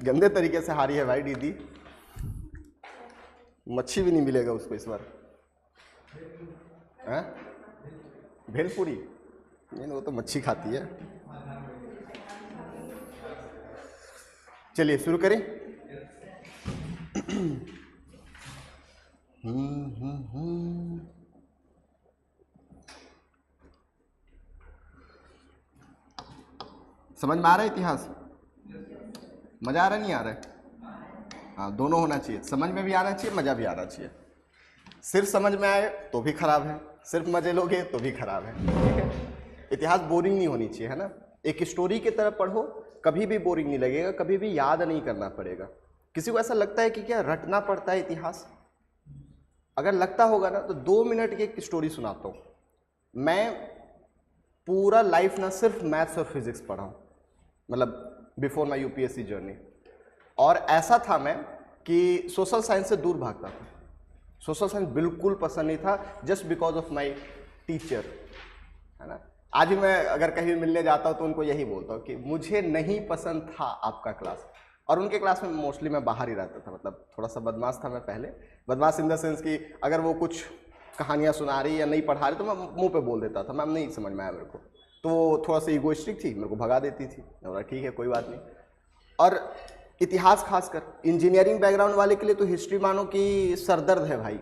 गंदे तरीके से हारी है भाई दीदी, मच्छी भी नहीं मिलेगा उसको इस बार। हैं? भेलपुरी नहीं, वो तो मच्छी खाती है। चलिए शुरू करें। समझ में आ रहा है इतिहास? मजा आ रहा नहीं आ रहा है? हाँ, दोनों होना चाहिए, समझ में भी आना चाहिए, मजा भी आना चाहिए। सिर्फ समझ में आए तो भी खराब है, सिर्फ मजे लोगे तो भी खराब है, ठीक है। इतिहास बोरिंग नहीं होनी चाहिए, है ना। एक स्टोरी की तरह पढ़ो, कभी भी बोरिंग नहीं लगेगा, कभी भी याद नहीं करना पड़ेगा। किसी को ऐसा लगता है कि क्या रटना पड़ता है इतिहास? अगर लगता होगा ना तो 2 मिनट की एक स्टोरी सुनाता हूँ। मैं पूरा लाइफ ना सिर्फ मैथ्स और फिजिक्स पढ़ा हूँ, मतलब बिफोर माई यूपीएससी जर्नी। और ऐसा था मैं कि सोशल साइंस से दूर भागता था, सोशल साइंस बिल्कुल पसंद नहीं था, just because of my teacher, है ना। आज भी मैं अगर कहीं मिलने जाता हूँ तो उनको यही बोलता हूँ कि मुझे नहीं पसंद था आपका क्लास। और उनके क्लास में मोस्टली मैं बाहर ही रहता था, मतलब थोड़ा सा बदमाश था मैं पहले। बदमाश इन द सेंस कि अगर वो कुछ कहानियाँ सुना रही या नहीं पढ़ा रही तो मैं मुंह पे बोल देता था, मैम नहीं समझ में आया मेरे को, तो वो थोड़ा सा ईगोइस्टिक थी, मेरे को भगा देती थी। बोला ठीक है कोई बात नहीं। और इतिहास खासकर इंजीनियरिंग बैकग्राउंड वाले के लिए तो हिस्ट्री मानो कि सरदर्द है भाई।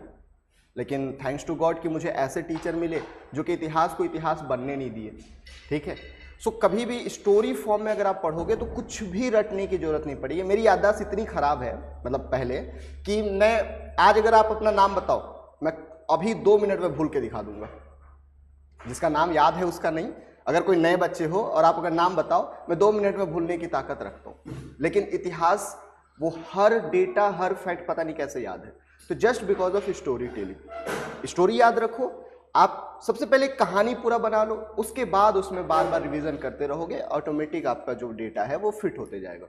लेकिन थैंक्स टू गॉड कि मुझे ऐसे टीचर मिले जो कि इतिहास को इतिहास बनने नहीं दिए, ठीक है। सो कभी भी स्टोरी फॉर्म में अगर आप पढ़ोगे तो कुछ भी रटने की जरूरत नहीं पड़ेगी। मेरी याददाश्त इतनी खराब है, मतलब पहले, कि मैं आज अगर आप अपना नाम बताओ, मैं अभी 2 मिनट में भूल के दिखा दूंगा। जिसका नाम याद है उसका नहीं, अगर कोई नए बच्चे हो और आप अगर नाम बताओ, मैं 2 मिनट में भूलने की ताकत रखता हूँ। लेकिन इतिहास वो हर डेटा, हर फैक्ट पता नहीं कैसे याद है। तो just because of story telling. Story याद रखो, आप सबसे पहले कहानी पूरा बना लो, उसके बाद उसमें बार बार रिवीजन करते रहोगे, ऑटोमेटिक आपका जो डेटा है वो फिट होते जाएगा।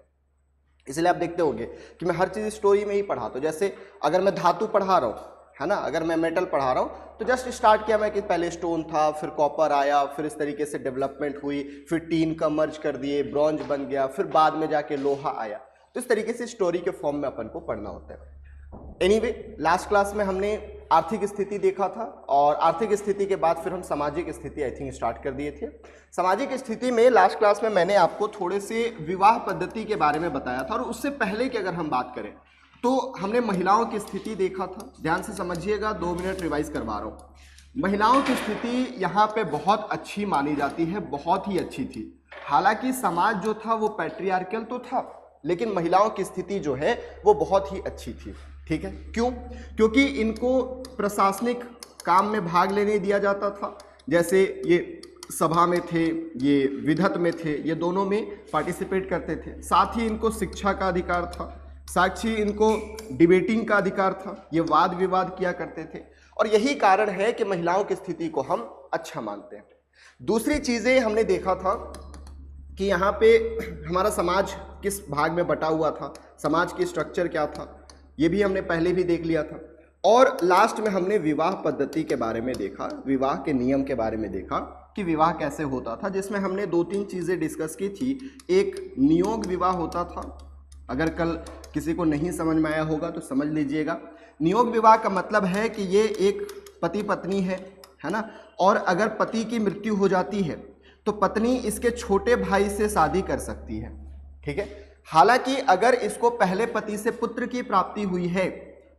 इसलिए आप देखते होंगे कि मैं हर चीज़ स्टोरी में ही पढ़ाता हूँ। जैसे अगर मैं धातु पढ़ा रहा हूँ, है ना, अगर मैं मेटल पढ़ा रहा हूँ तो जस्ट स्टार्ट किया मैं कि पहले स्टोन था, फिर कॉपर आया, फिर इस तरीके से डेवलपमेंट हुई, फिर टीन का मर्ज कर दिए, ब्रॉन्ज बन गया, फिर बाद में जाके लोहा आया। तो इस तरीके से स्टोरी के फॉर्म में अपन को पढ़ना होता है। एनीवे, लास्ट क्लास में हमने आर्थिक स्थिति देखा था और आर्थिक स्थिति के बाद फिर हम सामाजिक स्थिति आई थिंक स्टार्ट कर दिए थे। सामाजिक स्थिति में लास्ट क्लास में मैंने आपको थोड़े से विवाह पद्धति के बारे में बताया था। और उससे पहले की अगर हम बात करें तो हमने महिलाओं की स्थिति देखा था। ध्यान से समझिएगा, 2 मिनट रिवाइज करवा रहा हूँ। महिलाओं की स्थिति यहाँ पे बहुत अच्छी मानी जाती है, बहुत ही अच्छी थी। हालांकि समाज जो था वो पैट्रियार्कल तो था, लेकिन महिलाओं की स्थिति जो है वो बहुत ही अच्छी थी, ठीक है। क्यों? क्योंकि इनको प्रशासनिक काम में भाग लेने दिया जाता था। जैसे ये सभा में थे, ये विधत में थे, ये दोनों में पार्टिसिपेट करते थे। साथ ही इनको शिक्षा का अधिकार था, साथ ही इनको डिबेटिंग का अधिकार था, ये वाद विवाद किया करते थे। और यही कारण है कि महिलाओं की स्थिति को हम अच्छा मानते हैं। दूसरी चीज़ें हमने देखा था कि यहाँ पे हमारा समाज किस भाग में बटा हुआ था, समाज की स्ट्रक्चर क्या था, ये भी हमने पहले भी देख लिया था। और लास्ट में हमने विवाह पद्धति के बारे में देखा, विवाह के नियम के बारे में देखा कि विवाह कैसे होता था, जिसमें हमने 2-3 चीज़ें डिस्कस की थी। एक नियोग विवाह होता था, अगर कल किसी को नहीं समझ में आया होगा तो समझ लीजिएगा। नियोग विवाह का मतलब है कि ये एक पति पत्नी है ना, और अगर पति की मृत्यु हो जाती है तो पत्नी इसके छोटे भाई से शादी कर सकती है, ठीक है। हालांकि अगर इसको पहले पति से पुत्र की प्राप्ति हुई है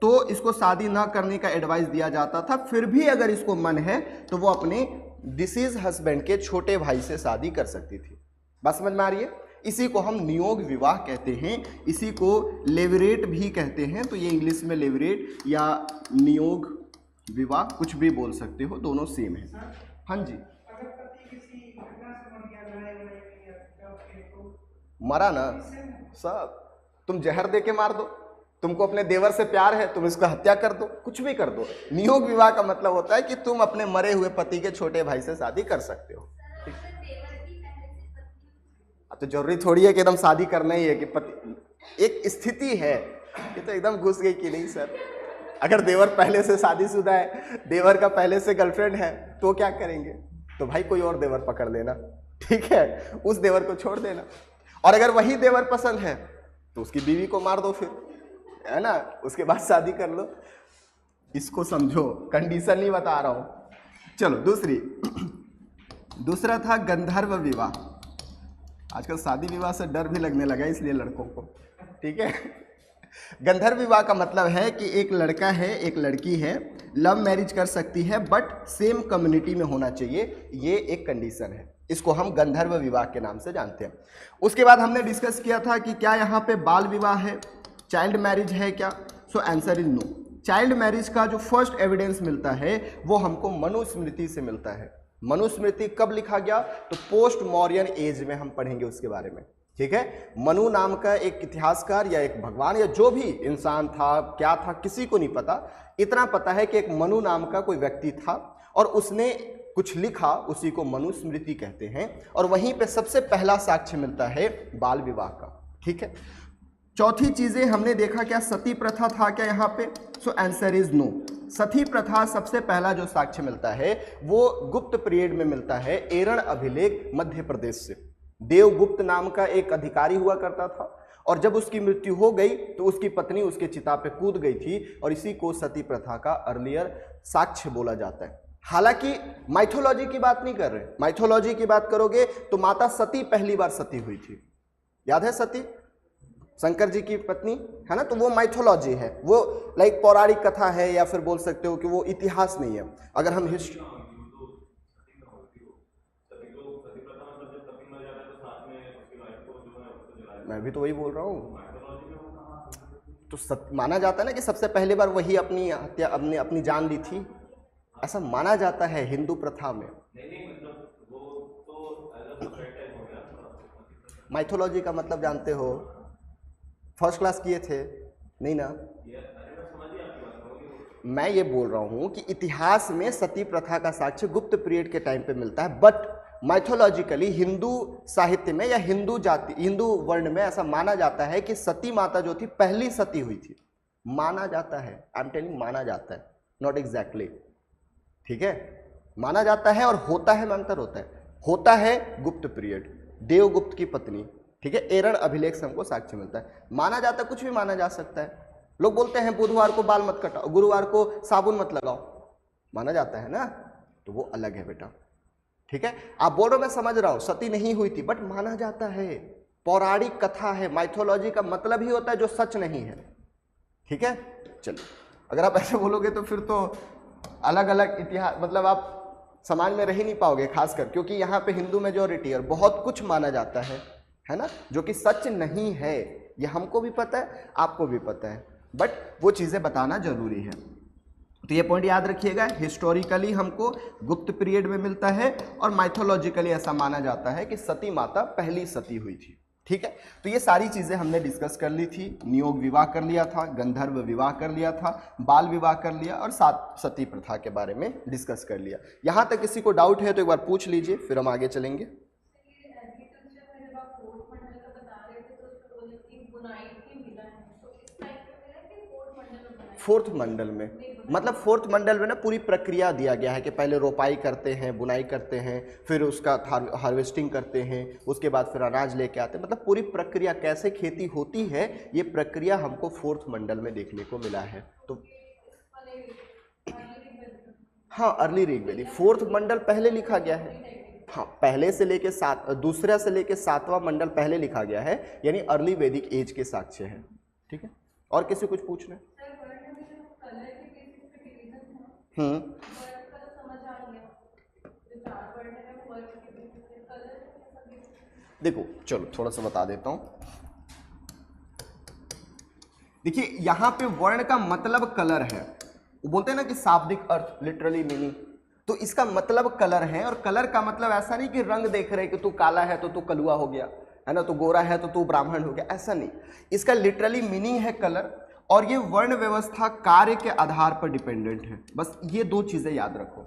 तो इसको शादी ना करने का एडवाइस दिया जाता था। फिर भी अगर इसको मन है तो वो अपने डिसीज हस्बैंड के छोटे भाई से शादी कर सकती थी। बात समझ में आ रही है? इसी को हम नियोग विवाह कहते हैं, इसी को लेवरेट भी कहते हैं। तो ये इंग्लिश में लेवरेट या नियोग विवाह कुछ भी बोल सकते हो, दोनों सेम है। हाँ जी, मरा ना सब, तुम जहर दे के मार दो, तुमको अपने देवर से प्यार है, तुम इसको हत्या कर दो, कुछ भी कर दो। नियोग विवाह का मतलब होता है कि तुम अपने मरे हुए पति के छोटे भाई से शादी कर सकते हो। तो जरूरी थोड़ी है कि एकदम शादी करना ही है कि पति, एक स्थिति है। ये तो एकदम घुस गई कि नहीं सर, अगर देवर पहले से शादीशुदा है, देवर का पहले से गर्लफ्रेंड है तो क्या करेंगे? तो भाई कोई और देवर पकड़ लेना, ठीक है, उस देवर को छोड़ देना। और अगर वही देवर पसंद है तो उसकी बीवी को मार दो फिर, है ना, उसके बाद शादी कर लो। इसको समझो, कंडीशन नहीं बता रहा हूं। चलो दूसरा था गंधर्व विवाह। आजकल शादी विवाह से डर भी लगने लगा इसलिए लड़कों को, ठीक है। गंधर्व विवाह का मतलब है कि एक लड़का है एक लड़की है, लव मैरिज कर सकती है बट सेम कम्युनिटी में होना चाहिए, ये एक कंडीशन है। इसको हम गंधर्व विवाह के नाम से जानते हैं। उसके बाद हमने डिस्कस किया था कि क्या यहाँ पे बाल विवाह है, चाइल्ड मैरिज है क्या? So answer is no. Child marriage का जो फर्स्ट एविडेंस मिलता है वो हमको मनुस्मृति से मिलता है। मनुस्मृति कब लिखा गया? तो पोस्ट मौर्यन एज में हम पढ़ेंगे उसके बारे में, ठीक है। मनु नाम का एक इतिहासकार या एक भगवान या जो भी इंसान था, क्या था किसी को नहीं पता, इतना पता है कि एक मनु नाम का कोई व्यक्ति था और उसने कुछ लिखा, उसी को मनुस्मृति कहते हैं। और वहीं पे सबसे पहला साक्ष्य मिलता है बाल विवाह का, ठीक है। चौथी चीजें हमने देखा, क्या सती प्रथा था क्या यहाँ पे? So answer is no. सती प्रथा सबसे पहला जो साक्ष्य मिलता है वो गुप्त पीरियड में मिलता है, एरण अभिलेख मध्य प्रदेश से। देवगुप्त नाम का एक अधिकारी हुआ करता था और जब उसकी मृत्यु हो गई तो उसकी पत्नी उसके चिता पे कूद गई थी और इसी को सती प्रथा का अर्लियर साक्ष्य बोला जाता है। हालांकि माइथोलॉजी की बात नहीं कर रहे, माइथोलॉजी की बात करोगे तो माता सती पहली बार सती हुई थी, याद है सती, शंकर जी की पत्नी, है ना। तो वो माइथोलॉजी है, वो लाइक पौराणिक कथा है या फिर बोल सकते हो कि वो इतिहास नहीं है। अगर हम हिस्ट्री, मैं भी तो वही बोल रहा हूँ, तो माना जाता है ना कि सबसे पहली बार वही अपनी हत्या अपनी जान ली थी, ऐसा माना जाता है हिंदू प्रथा में। माइथोलॉजी का मतलब जानते हो, फर्स्ट क्लास किए थे नहीं ना? मैं ये बोल रहा हूं कि इतिहास में सती प्रथा का साक्ष्य गुप्त पीरियड के टाइम पे मिलता है, बट माइथोलॉजिकली हिंदू साहित्य में या हिंदू जाति, हिंदू वर्ण में ऐसा माना जाता है कि सती माता जो थी पहली सती हुई थी, माना जाता है। आई एम टेलिंग, माना जाता है, नॉट एग्जैक्टली, ठीक है। माना जाता है और होता है में अंतर होता है। होता है गुप्त पीरियड, देवगुप्त की पत्नी, ठीक है, एरण अभिलेख से हमको साक्ष्य मिलता है। माना जाता है, कुछ भी माना जा सकता है। लोग बोलते हैं बुधवार को बाल मत कटाओ, गुरुवार को साबुन मत लगाओ, माना जाता है ना, तो वो अलग है बेटा, ठीक है। आप बोल रहे हो, मैं समझ रहा हूं सती नहीं हुई थी, बट माना जाता है, पौराणिक कथा है। माइथोलॉजी का मतलब ही होता है जो सच नहीं है, ठीक है। चलिए, अगर आप ऐसे बोलोगे तो फिर तो अलग अलग इतिहास, मतलब आप समाज में रह ही नहीं पाओगे, खासकर क्योंकि यहाँ पे हिंदू मेजॉरिटी और बहुत कुछ माना जाता है ना, जो कि सच नहीं है। ये हमको भी पता है, आपको भी पता है, बट वो चीज़ें बताना जरूरी है। तो ये पॉइंट याद रखिएगा, हिस्टोरिकली हमको गुप्त पीरियड में मिलता है और माइथोलॉजिकली ऐसा माना जाता है कि सती माता पहली सती हुई थी, ठीक है। तो ये सारी चीज़ें हमने डिस्कस कर ली थी। नियोग विवाह कर लिया था, गंधर्व विवाह कर लिया था, बाल विवाह कर लिया और सती प्रथा के बारे में डिस्कस कर लिया। यहाँ तक किसी को डाउट है तो एक बार पूछ लीजिए, फिर हम आगे चलेंगे। फोर्थ मंडल में, मतलब फोर्थ मंडल में ना पूरी प्रक्रिया दिया गया है कि पहले रोपाई करते हैं, बुनाई करते हैं, फिर उसका हार्वेस्टिंग करते हैं, उसके बाद फिर अनाज लेके आते हैं, मतलब पूरी प्रक्रिया कैसे खेती होती है, ये प्रक्रिया हमको फोर्थ मंडल में देखने को मिला है। तो हाँ, अर्ली ऋग्वेदी, फोर्थ मंडल पहले लिखा गया है। हाँ, पहले से लेके दूसरा से लेके 7वां मंडल पहले लिखा गया है, यानी अर्ली वैदिक एज के साक्ष्य है, ठीक है। और किसी कुछ पूछना है? देखो, चलो थोड़ा सा बता देता हूं। देखिए, यहां पे वर्ण का मतलब कलर है, वो बोलते हैं ना कि शाब्दिक अर्थ, लिटरली मीनिंग, तो इसका मतलब कलर है। और कलर का मतलब ऐसा नहीं कि रंग देख रहे कि तू काला है तो तू कलुआ हो गया, है ना, तो गोरा है तो तू ब्राह्मण हो गया, ऐसा नहीं। इसका लिटरली मीनिंग है कलर, और ये वर्ण व्यवस्था कार्य के आधार पर डिपेंडेंट है। बस ये दो चीजें याद रखो,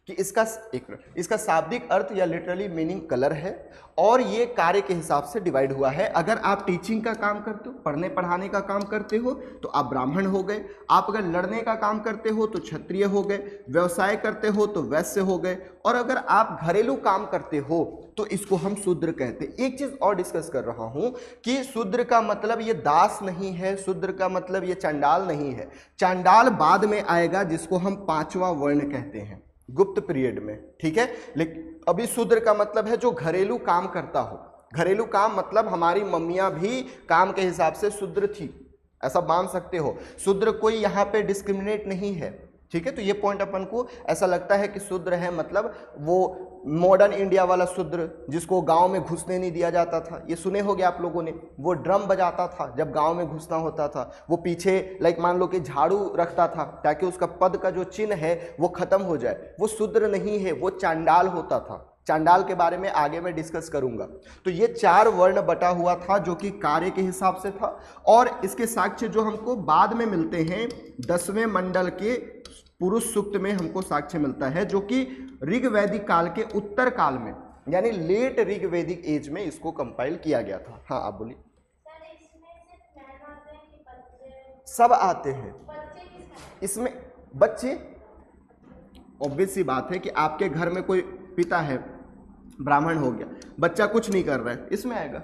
कि इसका शाब्दिक अर्थ या लिटरली मीनिंग कलर है और ये कार्य के हिसाब से डिवाइड हुआ है। अगर आप टीचिंग का काम करते हो, पढ़ने पढ़ाने का काम करते हो तो आप ब्राह्मण हो गए, आप अगर लड़ने का काम करते हो तो क्षत्रिय हो गए, व्यवसाय करते हो तो वैश्य हो गए, और अगर आप घरेलू काम करते हो तो इसको हम शूद्र कहते हैं। एक चीज और डिस्कस कर रहा हूं कि शूद्र का मतलब ये दास नहीं है, शूद्र का मतलब ये चांडाल नहीं है। चांडाल बाद में आएगा जिसको हम पांचवा वर्ण कहते हैं गुप्त पीरियड में, ठीक है। लेकिन अभी शूद्र का मतलब है जो घरेलू काम करता हो। घरेलू काम मतलब हमारी मम्मियां भी काम के हिसाब से शूद्र थी, ऐसा मान सकते हो। शूद्र कोई यहाँ पे डिस्क्रिमिनेट नहीं है, ठीक है। तो ये पॉइंट अपन को ऐसा लगता है कि शूद्र है मतलब वो मॉडर्न इंडिया वाला शूद्र जिसको गांव में घुसने नहीं दिया जाता था, ये सुने होंगे आप लोगों ने। वो ड्रम बजाता था जब गांव में घुसना होता था, वो पीछे मान लो कि झाड़ू रखता था ताकि उसका पद का जो चिन्ह है वो खत्म हो जाए। वो शूद्र नहीं है, वो चांडाल होता था। चांडाल के बारे में आगे मैं डिस्कस करूंगा। तो ये 4 वर्ण बटा हुआ था जो कि कार्य के हिसाब से था, और इसके साक्ष्य जो हमको बाद में मिलते हैं 10वें मंडल के पुरुष सूक्त में हमको साक्ष्य मिलता है, जो कि ऋग्वैदिक काल के उत्तर काल में यानी लेट ऋग्वैदिक एज में इसको कंपाइल किया गया था। हाँ आप बोलिए। सब आते हैं इसमें। बच्चे ऑब्वियस सी बात है कि आपके घर में कोई पिता है, ब्राह्मण हो गया, बच्चा कुछ नहीं कर रहा है, इसमें आएगा,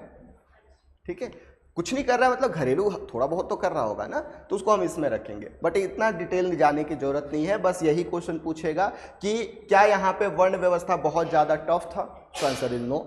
ठीक है। कुछ नहीं कर रहा है मतलब घरेलू थोड़ा बहुत तो कर रहा होगा ना, तो उसको हम इसमें रखेंगे। बट इतना डिटेल जाने की जरूरत नहीं है, बस यही क्वेश्चन पूछेगा कि क्या यहाँ पे वर्ण व्यवस्था बहुत ज़्यादा टफ था, तो आंसर इज नो।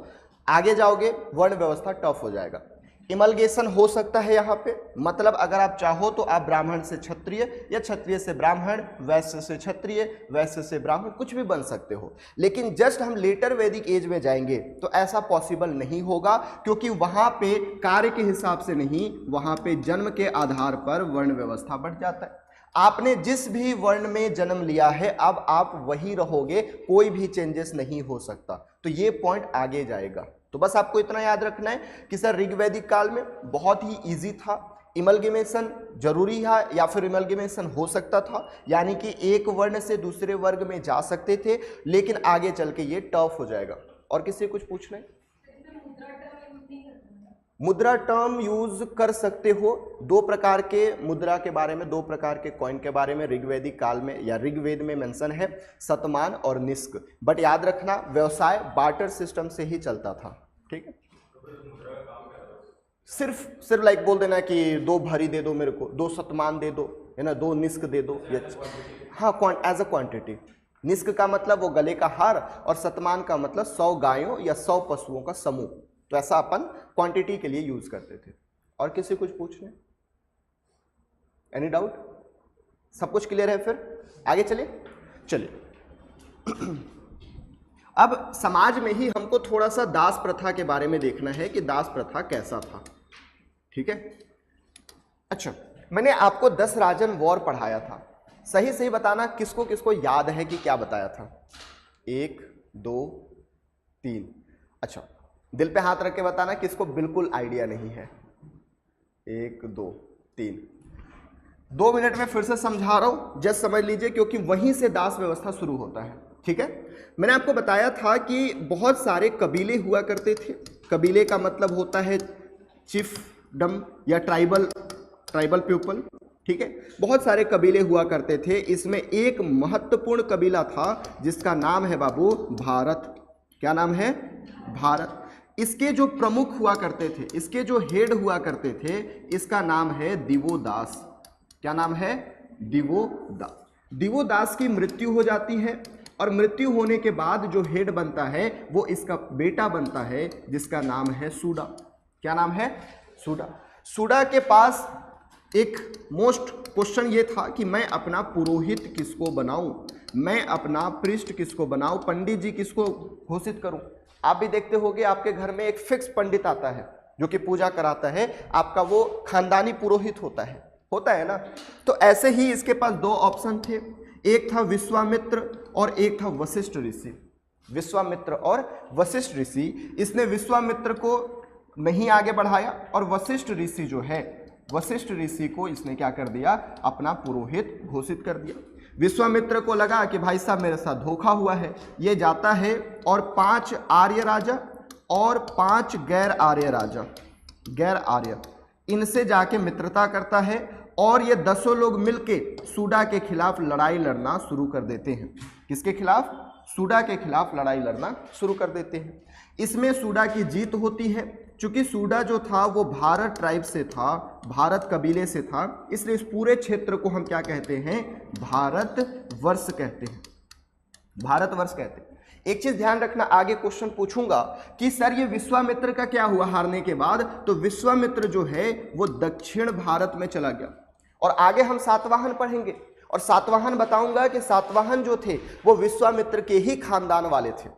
आगे जाओगे वर्ण व्यवस्था टफ हो जाएगा। इमलगेशन हो सकता है यहाँ पे, मतलब अगर आप चाहो तो आप ब्राह्मण से क्षत्रिय या क्षत्रिय से ब्राह्मण, वैश्य से क्षत्रिय, वैश्य से ब्राह्मण, कुछ भी बन सकते हो। लेकिन जस्ट हम लेटर वैदिक एज में जाएंगे तो ऐसा पॉसिबल नहीं होगा, क्योंकि वहाँ पे कार्य के हिसाब से नहीं, वहाँ पे जन्म के आधार पर वर्ण व्यवस्था बढ़ जाता है। आपने जिस भी वर्ण में जन्म लिया है अब आप वही रहोगे, कोई भी चेंजेस नहीं हो सकता। तो ये पॉइंट आगे जाएगा। तो बस आपको इतना याद रखना है कि सर ऋग्वैदिक काल में बहुत ही इजी था, इमलगेमेशन जरूरी है या फिर इमलगेमेशन हो सकता था, यानी कि एक वर्ण से दूसरे वर्ग में जा सकते थे, लेकिन आगे चल के ये टफ हो जाएगा। और किसी कुछ पूछना है? मुद्रा टर्म यूज कर सकते हो। 2 प्रकार के मुद्रा के बारे में, 2 प्रकार के कॉइन के बारे में ऋग्वैदिक काल में या ऋग्वेद में मेंशन है, शतमान और निष्क। बट याद रखना व्यवसाय बार्टर सिस्टम से ही चलता था, ठीक है। सिर्फ लाइक बोल देना कि 2 भरी दे दो मेरे को, 2 शतमान दे दो, है ना, 2 निष्क दे दो। हाँ, एज अ क्वांटिटी। निष्क का मतलब वो गले का हार, और शतमान का मतलब 100 गायों या 100 पशुओं का समूह। तो ऐसा अपन क्वांटिटी के लिए यूज करते थे। और किसी कुछ पूछने? Any doubt? सब कुछ क्लियर है? फिर आगे चलिए। अब समाज में ही हमको थोड़ा सा दास प्रथा के बारे में देखना है कि दास प्रथा कैसा था, ठीक है। अच्छा, मैंने आपको 10 राजन वॉर पढ़ाया था, सही बताना किसको किसको याद है कि क्या बताया था? 1 2 3। अच्छा, दिल पे हाथ रख के बताना किसको बिल्कुल आइडिया नहीं है। 1 2 3। 2 मिनट में फिर से समझा रहा हूं, जस्ट समझ लीजिए, क्योंकि वहीं से दास व्यवस्था शुरू होता है, ठीक है। मैंने आपको बताया था कि बहुत सारे कबीले हुआ करते थे। कबीले का मतलब होता है चिफडम या ट्राइबल पीपल, ठीक है। बहुत सारे कबीले हुआ करते थे। इसमें एक महत्वपूर्ण कबीला था जिसका नाम है बाबू भारत। क्या नाम है? भारत। इसके जो प्रमुख हुआ करते थे, इसके जो हेड हुआ करते थे, इसका नाम है दिवोदास। क्या नाम है? दिवोदास। दिवोदास की मृत्यु हो जाती है, और मृत्यु होने के बाद जो हेड बनता है वो इसका बेटा बनता है जिसका नाम है सूडा। क्या नाम है? सूडा। सूडा के पास एक मोस्ट क्वेश्चन ये था कि मैं अपना पुरोहित किसको बनाऊं, मैं अपना पृष्ठ किसको बनाऊं, पंडित जी किसको घोषित करूं। आप भी देखते होंगे आपके घर में एक फिक्स पंडित आता है जो कि पूजा कराता है, आपका वो खानदानी पुरोहित होता है ना। तो ऐसे ही इसके पास 2 ऑप्शन थे, एक था विश्वामित्र और एक था वशिष्ठ ऋषि। विश्वामित्र और वशिष्ठ ऋषि। इसने विश्वामित्र को नहीं आगे बढ़ाया, और वशिष्ठ ऋषि जो है, वशिष्ठ ऋषि को इसने क्या कर दिया? अपना पुरोहित घोषित कर दिया। विश्वामित्र को लगा कि भाई साहब मेरे साथ धोखा हुआ है, ये जाता है और 5 आर्य राजा और 5 गैर आर्य राजा, गैर आर्य, इनसे जाके मित्रता करता है और ये 10 लोग मिलके सूडा के खिलाफ लड़ाई लड़ना शुरू कर देते हैं। किसके खिलाफ? सूडा के खिलाफ लड़ाई लड़ना शुरू कर देते हैं। इसमें सूडा की जीत होती है। चूंकि सूडा जो था वो भारत ट्राइब से था, भारत कबीले से था, इसलिए इस पूरे क्षेत्र को हम क्या कहते हैं? भारतवर्ष कहते हैं, भारतवर्ष कहते हैं। एक चीज ध्यान रखना, आगे क्वेश्चन पूछूंगा कि सर ये विश्वामित्र का क्या हुआ हारने के बाद? तो विश्वामित्र जो है वो दक्षिण भारत में चला गया। और आगे हम सातवाहन पढ़ेंगे और सातवाहन बताऊंगा कि सातवाहन जो थे वो विश्वामित्र के ही खानदान वाले थे।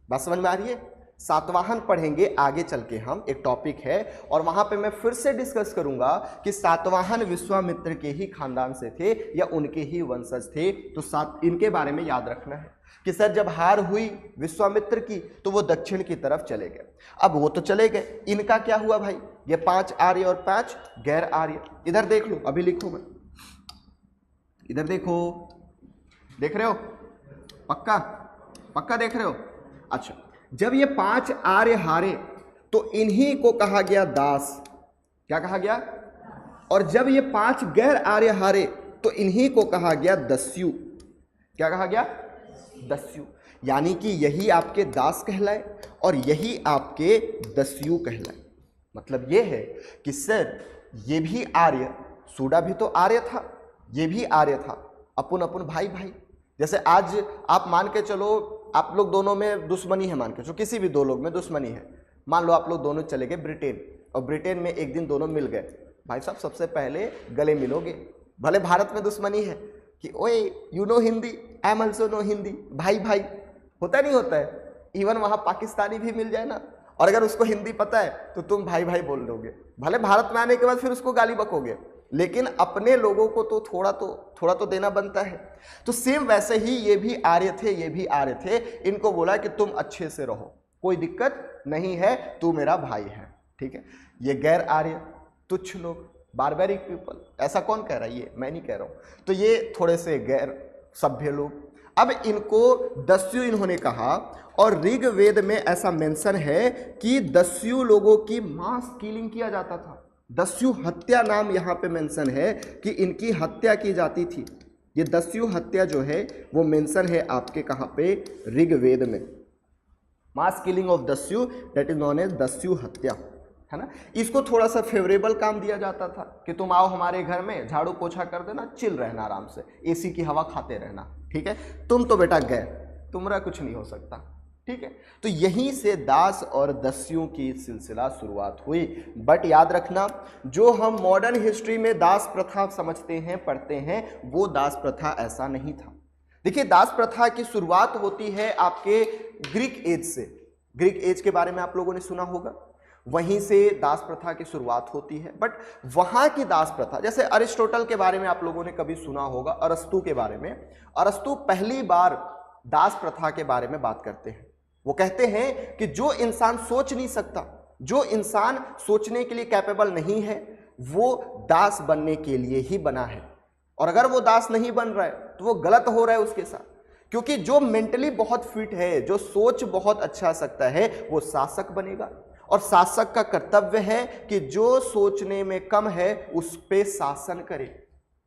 बात समझ में आ रही है? सातवाहन पढ़ेंगे आगे चल के, हम एक टॉपिक है और वहां पे मैं फिर से डिस्कस करूंगा कि सातवाहन विश्वामित्र के ही खानदान से थे या उनके ही वंशज थे। तो इनके बारे में याद रखना है कि सर जब हार हुई विश्वामित्र की तो वो दक्षिण की तरफ चले गए। अब वो तो चले गए, इनका क्या हुआ भाई? ये 5 आर्य और 5 गैर आर्य। इधर देख लो, अभी लिखो मैं, इधर देखो, देख रहे हो? पक्का पक्का देख रहे हो? अच्छा, जब ये 5 आर्य हारे तो इन्हीं को कहा गया दास। क्या कहा गया? और जब ये 5 गैर आर्य हारे तो इन्हीं को कहा गया दस्यु। क्या कहा गया? दस्यु। यानी कि यही आपके दास कहलाए और यही आपके दस्यु कहलाए। मतलब ये है कि सर ये भी आर्य, सूडा भी तो आर्य था, ये भी आर्य था, अपन अपन भाई भाई। जैसे आज आप मान के चलो आप लोग दोनों में दुश्मनी है, मान के चलो किसी भी 2 लोग में दुश्मनी है। मान लो आप लोग दोनों चले गए ब्रिटेन और ब्रिटेन में एक दिन दोनों मिल गए। भाई साहब सबसे पहले गले मिलोगे, भले भारत में दुश्मनी है कि ओए you know Hindi, I am also know Hindi, भाई भाई होता नहीं होता है। इवन वहाँ पाकिस्तानी भी मिल जाए ना और अगर उसको हिंदी पता है तो तुम भाई भाई बोल दोगे। भले भारत में आने के बाद फिर उसको गाली बकोगे, लेकिन अपने लोगों को तो थोड़ा तो देना बनता है। तो सेम वैसे ही ये भी आर्य थे, ये भी आर्य थे। इनको बोला कि तुम अच्छे से रहो, कोई दिक्कत नहीं है, तू मेरा भाई है, ठीक है। ये गैर आर्य, तुच्छ लोग, बारबेरिक पीपल, ऐसा कौन कह रहा है? ये मैं नहीं कह रहा हूं। तो ये थोड़े से गैर सभ्य लोग। अब इनको दस्यु इन्होंने कहा और ऋग्वेद में ऐसा मेंशन है कि दस्यु लोगों की मास किलिंग किया जाता था। दस्यु हत्या नाम यहाँ पे मेंशन है कि इनकी हत्या की जाती थी। ये दस्यु हत्या जो है वो मेंशन है आपके कहाँ पे? ऋग्वेद में। Mass killing of Dasyu, that is known as Dasyu हत्या, है ना। इसको थोड़ा सा फेवरेबल काम दिया जाता था कि तुम आओ हमारे घर में, झाड़ू पोछा कर देना, चिल रहना, आराम से एसी की हवा खाते रहना, ठीक है। तुम तो बेटा गए, तुम्हारा कुछ नहीं हो सकता, ठीक है। तो यहीं से दास और दस्युओं की सिलसिला शुरुआत हुई। बट याद रखना, जो हम मॉडर्न हिस्ट्री में दास प्रथा समझते हैं, पढ़ते हैं, वो दास प्रथा ऐसा नहीं था। देखिए, दास प्रथा की शुरुआत होती है आपके ग्रीक एज से। ग्रीक एज के बारे में आप लोगों ने सुना होगा, वहीं से दास प्रथा की शुरुआत होती है। बट वहां की दास प्रथा, जैसे अरिस्टोटल के बारे में आप लोगों ने कभी सुना होगा, अरस्तु के बारे में। अरस्तु पहली बार दास प्रथा के बारे में बात करते हैं। वो कहते हैं कि जो इंसान सोच नहीं सकता, जो इंसान सोचने के लिए कैपेबल नहीं है, वो दास बनने के लिए ही बना है। और अगर वो दास नहीं बन रहा है तो वो गलत हो रहा है उसके साथ, क्योंकि जो मेंटली बहुत फिट है, जो सोच बहुत अच्छा सकता है, वो शासक बनेगा। और शासक का कर्तव्य है कि जो सोचने में कम है उस पे शासन करे।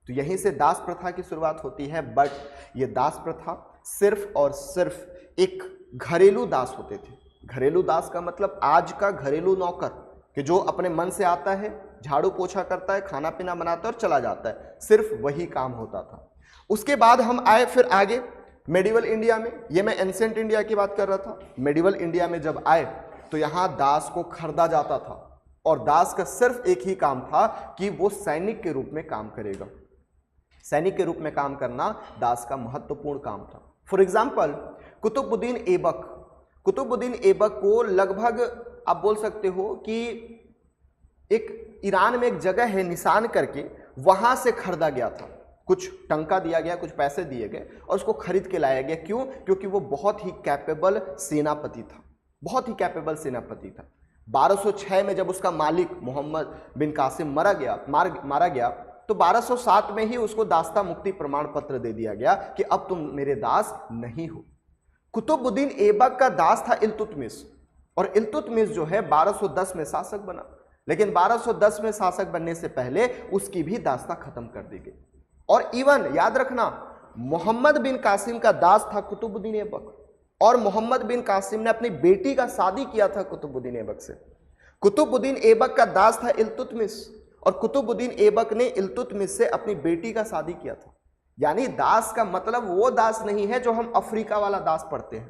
तो यहीं से दास प्रथा की शुरुआत होती है। बट ये दास प्रथा सिर्फ और सिर्फ एक घरेलू दास होते थे। घरेलू दास का मतलब आज का घरेलू नौकर, कि जो अपने मन से आता है, झाड़ू पोछा करता है, खाना पीना बनाता है और चला जाता है, सिर्फ वही काम होता था। उसके बाद हम आए फिर आगे मेडिवल इंडिया में। ये मैं एंशिएंट इंडिया की बात कर रहा था। मेडिवल इंडिया में जब आए तो यहाँ दास को खरीदा जाता था और दास का सिर्फ एक ही काम था कि वो सैनिक के रूप में काम करेगा। सैनिक के रूप में काम करना दास का महत्वपूर्ण काम था। फॉर एग्जाम्पल, कुतुबुद्दीन ऐबक को लगभग आप बोल सकते हो कि एक ईरान में एक जगह है निशान करके, वहां से खरीदा गया था। कुछ टंका दिया गया, कुछ पैसे दिए गए और उसको खरीद के लाया गया। क्यों? क्योंकि वो बहुत ही कैपेबल सेनापति था, बहुत ही कैपेबल सेनापति था। 1206 में जब उसका मालिक मोहम्मद बिन कासिम मारा गया, तो 1207 में ही उसको दास्ता मुक्ति प्रमाण पत्र दे दिया गया कि अब तुम मेरे दास नहीं हो। कुतुबुद्दीन ऐबक का दास था इल्तुतमिश, और इल्तुतमिश जो है 1210 में शासक बना, लेकिन 1210 में शासक बनने से पहले उसकी भी दास्ता खत्म कर दी गई। और इवन याद रखना, मोहम्मद बिन कासिम का दास था कुतुबुद्दीन ऐबक, और मोहम्मद बिन कासिम ने अपनी बेटी का शादी किया था कुतुबुद्दीन ऐबक से। कुतुबुद्दीन ऐबक का दास था इल्तुतमिश, और कुतुबुद्दीन ऐबक ने इल्तुतमिश से अपनी बेटी का शादी किया था। यानी दास का मतलब वो दास नहीं है जो हम अफ्रीका वाला दास पढ़ते हैं।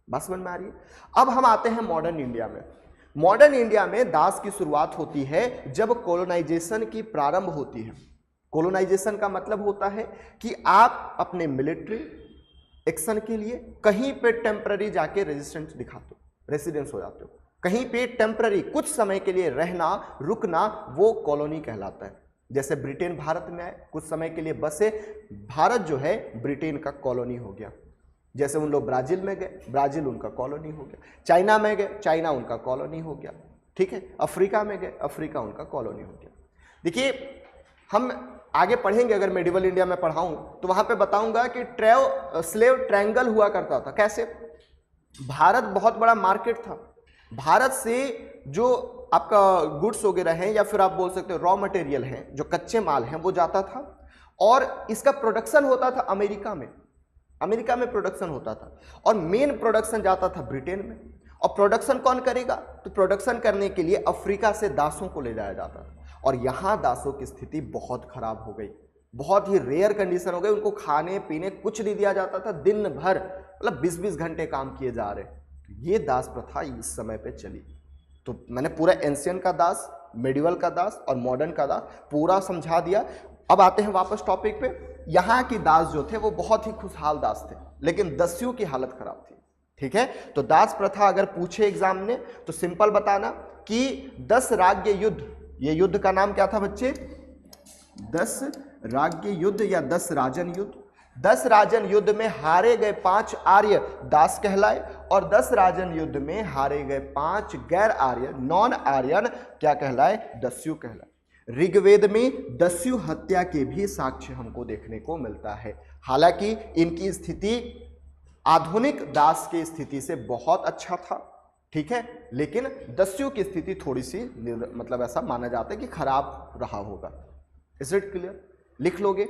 बात समझ में आ रही है? अब हम आते हैं मॉडर्न इंडिया में। मॉडर्न इंडिया में दास की शुरुआत होती है जब कॉलोनाइजेशन की प्रारंभ होती है। कॉलोनाइजेशन का मतलब होता है कि आप अपने मिलिट्री एक्शन के लिए कहीं पे टेम्पररी जाके रेजिस्टेंस दिखाते हो, रेसिडेंस हो जाते हो, कहीं पे टेम्पररी कुछ समय के लिए रहना, रुकना, वो कॉलोनी कहलाता है। जैसे ब्रिटेन भारत में आए, कुछ समय के लिए बसे, भारत जो है ब्रिटेन का कॉलोनी हो गया। जैसे उन लोग ब्राजील में गए, ब्राजील उनका कॉलोनी हो गया। चाइना में गए, चाइना उनका कॉलोनी हो गया। ठीक है, अफ्रीका में गए, अफ्रीका उनका कॉलोनी हो गया। देखिए, हम आगे पढ़ेंगे, अगर मेडिवल इंडिया में पढ़ाऊं तो वहां पे बताऊंगा कि स्लेव ट्रायंगल हुआ करता था। कैसे? भारत बहुत बड़ा मार्केट था, भारत से जो आपका गुड्स वगैरह हैं, या फिर आप बोल सकते हो रॉ मटेरियल हैं, जो कच्चे माल हैं, वो जाता था, और इसका प्रोडक्शन होता था अमेरिका में। अमेरिका में प्रोडक्शन होता था, और मेन प्रोडक्शन जाता था ब्रिटेन में। और प्रोडक्शन कौन करेगा? तो प्रोडक्शन करने के लिए अफ्रीका से दासों को ले जाया जाता था, और यहाँ दासों की स्थिति बहुत खराब हो गई, बहुत ही रेयर कंडीशन हो गई। उनको खाने पीने कुछ नहीं दिया जाता था, दिन भर मतलब 20-20 घंटे काम किए जा रहे। ये दास प्रथा इस समय पे चली। तो मैंने पूरा एंशियंट का दास, मेडिवल का दास और मॉडर्न का दास पूरा समझा दिया। अब आते हैं वापस टॉपिक पे। यहाँ की दास जो थे वो बहुत ही खुशहाल दास थे, लेकिन दस्युओं की हालत खराब थी। ठीक है, तो दास प्रथा अगर पूछे एग्जाम में तो सिंपल बताना कि 10 राज्य युद्ध, ये युद्ध का नाम क्या था बच्चे? 10 राज्य युद्ध या 10 राजन युद्ध। 10 राजन युद्ध में हारे गए 5 आर्य दास कहलाए, और 10 राजन युद्ध में हारे गए 5 गैर आर्य, नॉन आर्यन क्या कहलाए? दस्यु कहलाए। ऋग्वेद में दस्यु हत्या के भी साक्ष्य हमको देखने को मिलता है। हालांकि इनकी स्थिति आधुनिक दास की स्थिति से बहुत अच्छा था, ठीक है, लेकिन दस्यु की स्थिति थोड़ी सी मतलब ऐसा माना जाता है कि खराब रहा होगा। Is it clear? लिख लोगे?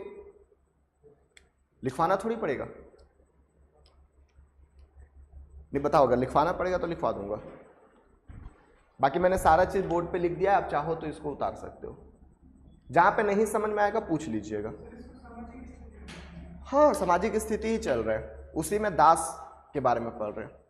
लिखवाना थोड़ी पड़ेगा, नहीं बताओ, अगर लिखवाना पड़ेगा तो लिखवा दूंगा। बाकी मैंने सारा चीज बोर्ड पे लिख दिया है, आप चाहो तो इसको उतार सकते हो। जहां पे नहीं समझ में आएगा पूछ लीजिएगा। हाँ, सामाजिक स्थिति ही चल रहा है, उसी में दास के बारे में पढ़ रहे हैं।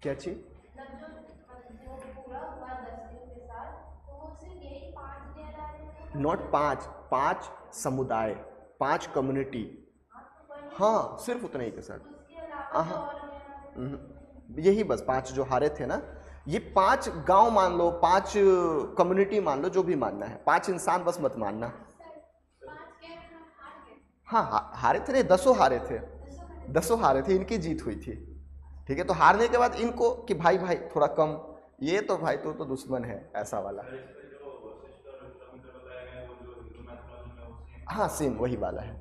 क्या चीज? नॉट 5, 5 समुदाय, 5 कम्युनिटी। हाँ, सिर्फ उतने ही के साथ। यही बस 5 जो हारे थे ना, ये 5 गांव मान लो, 5 कम्युनिटी मान लो, जो भी मानना है, 5 इंसान बस मत मानना। हाँ, हारे थे नहीं, 10 हारे थे, 10 हारे थे, इनकी जीत हुई थी। ठीक है, तो हारने के बाद इनको कि भाई भाई थोड़ा कम, ये तो भाई तो दुश्मन है, ऐसा वाला। हाँ सेम वही वाला है,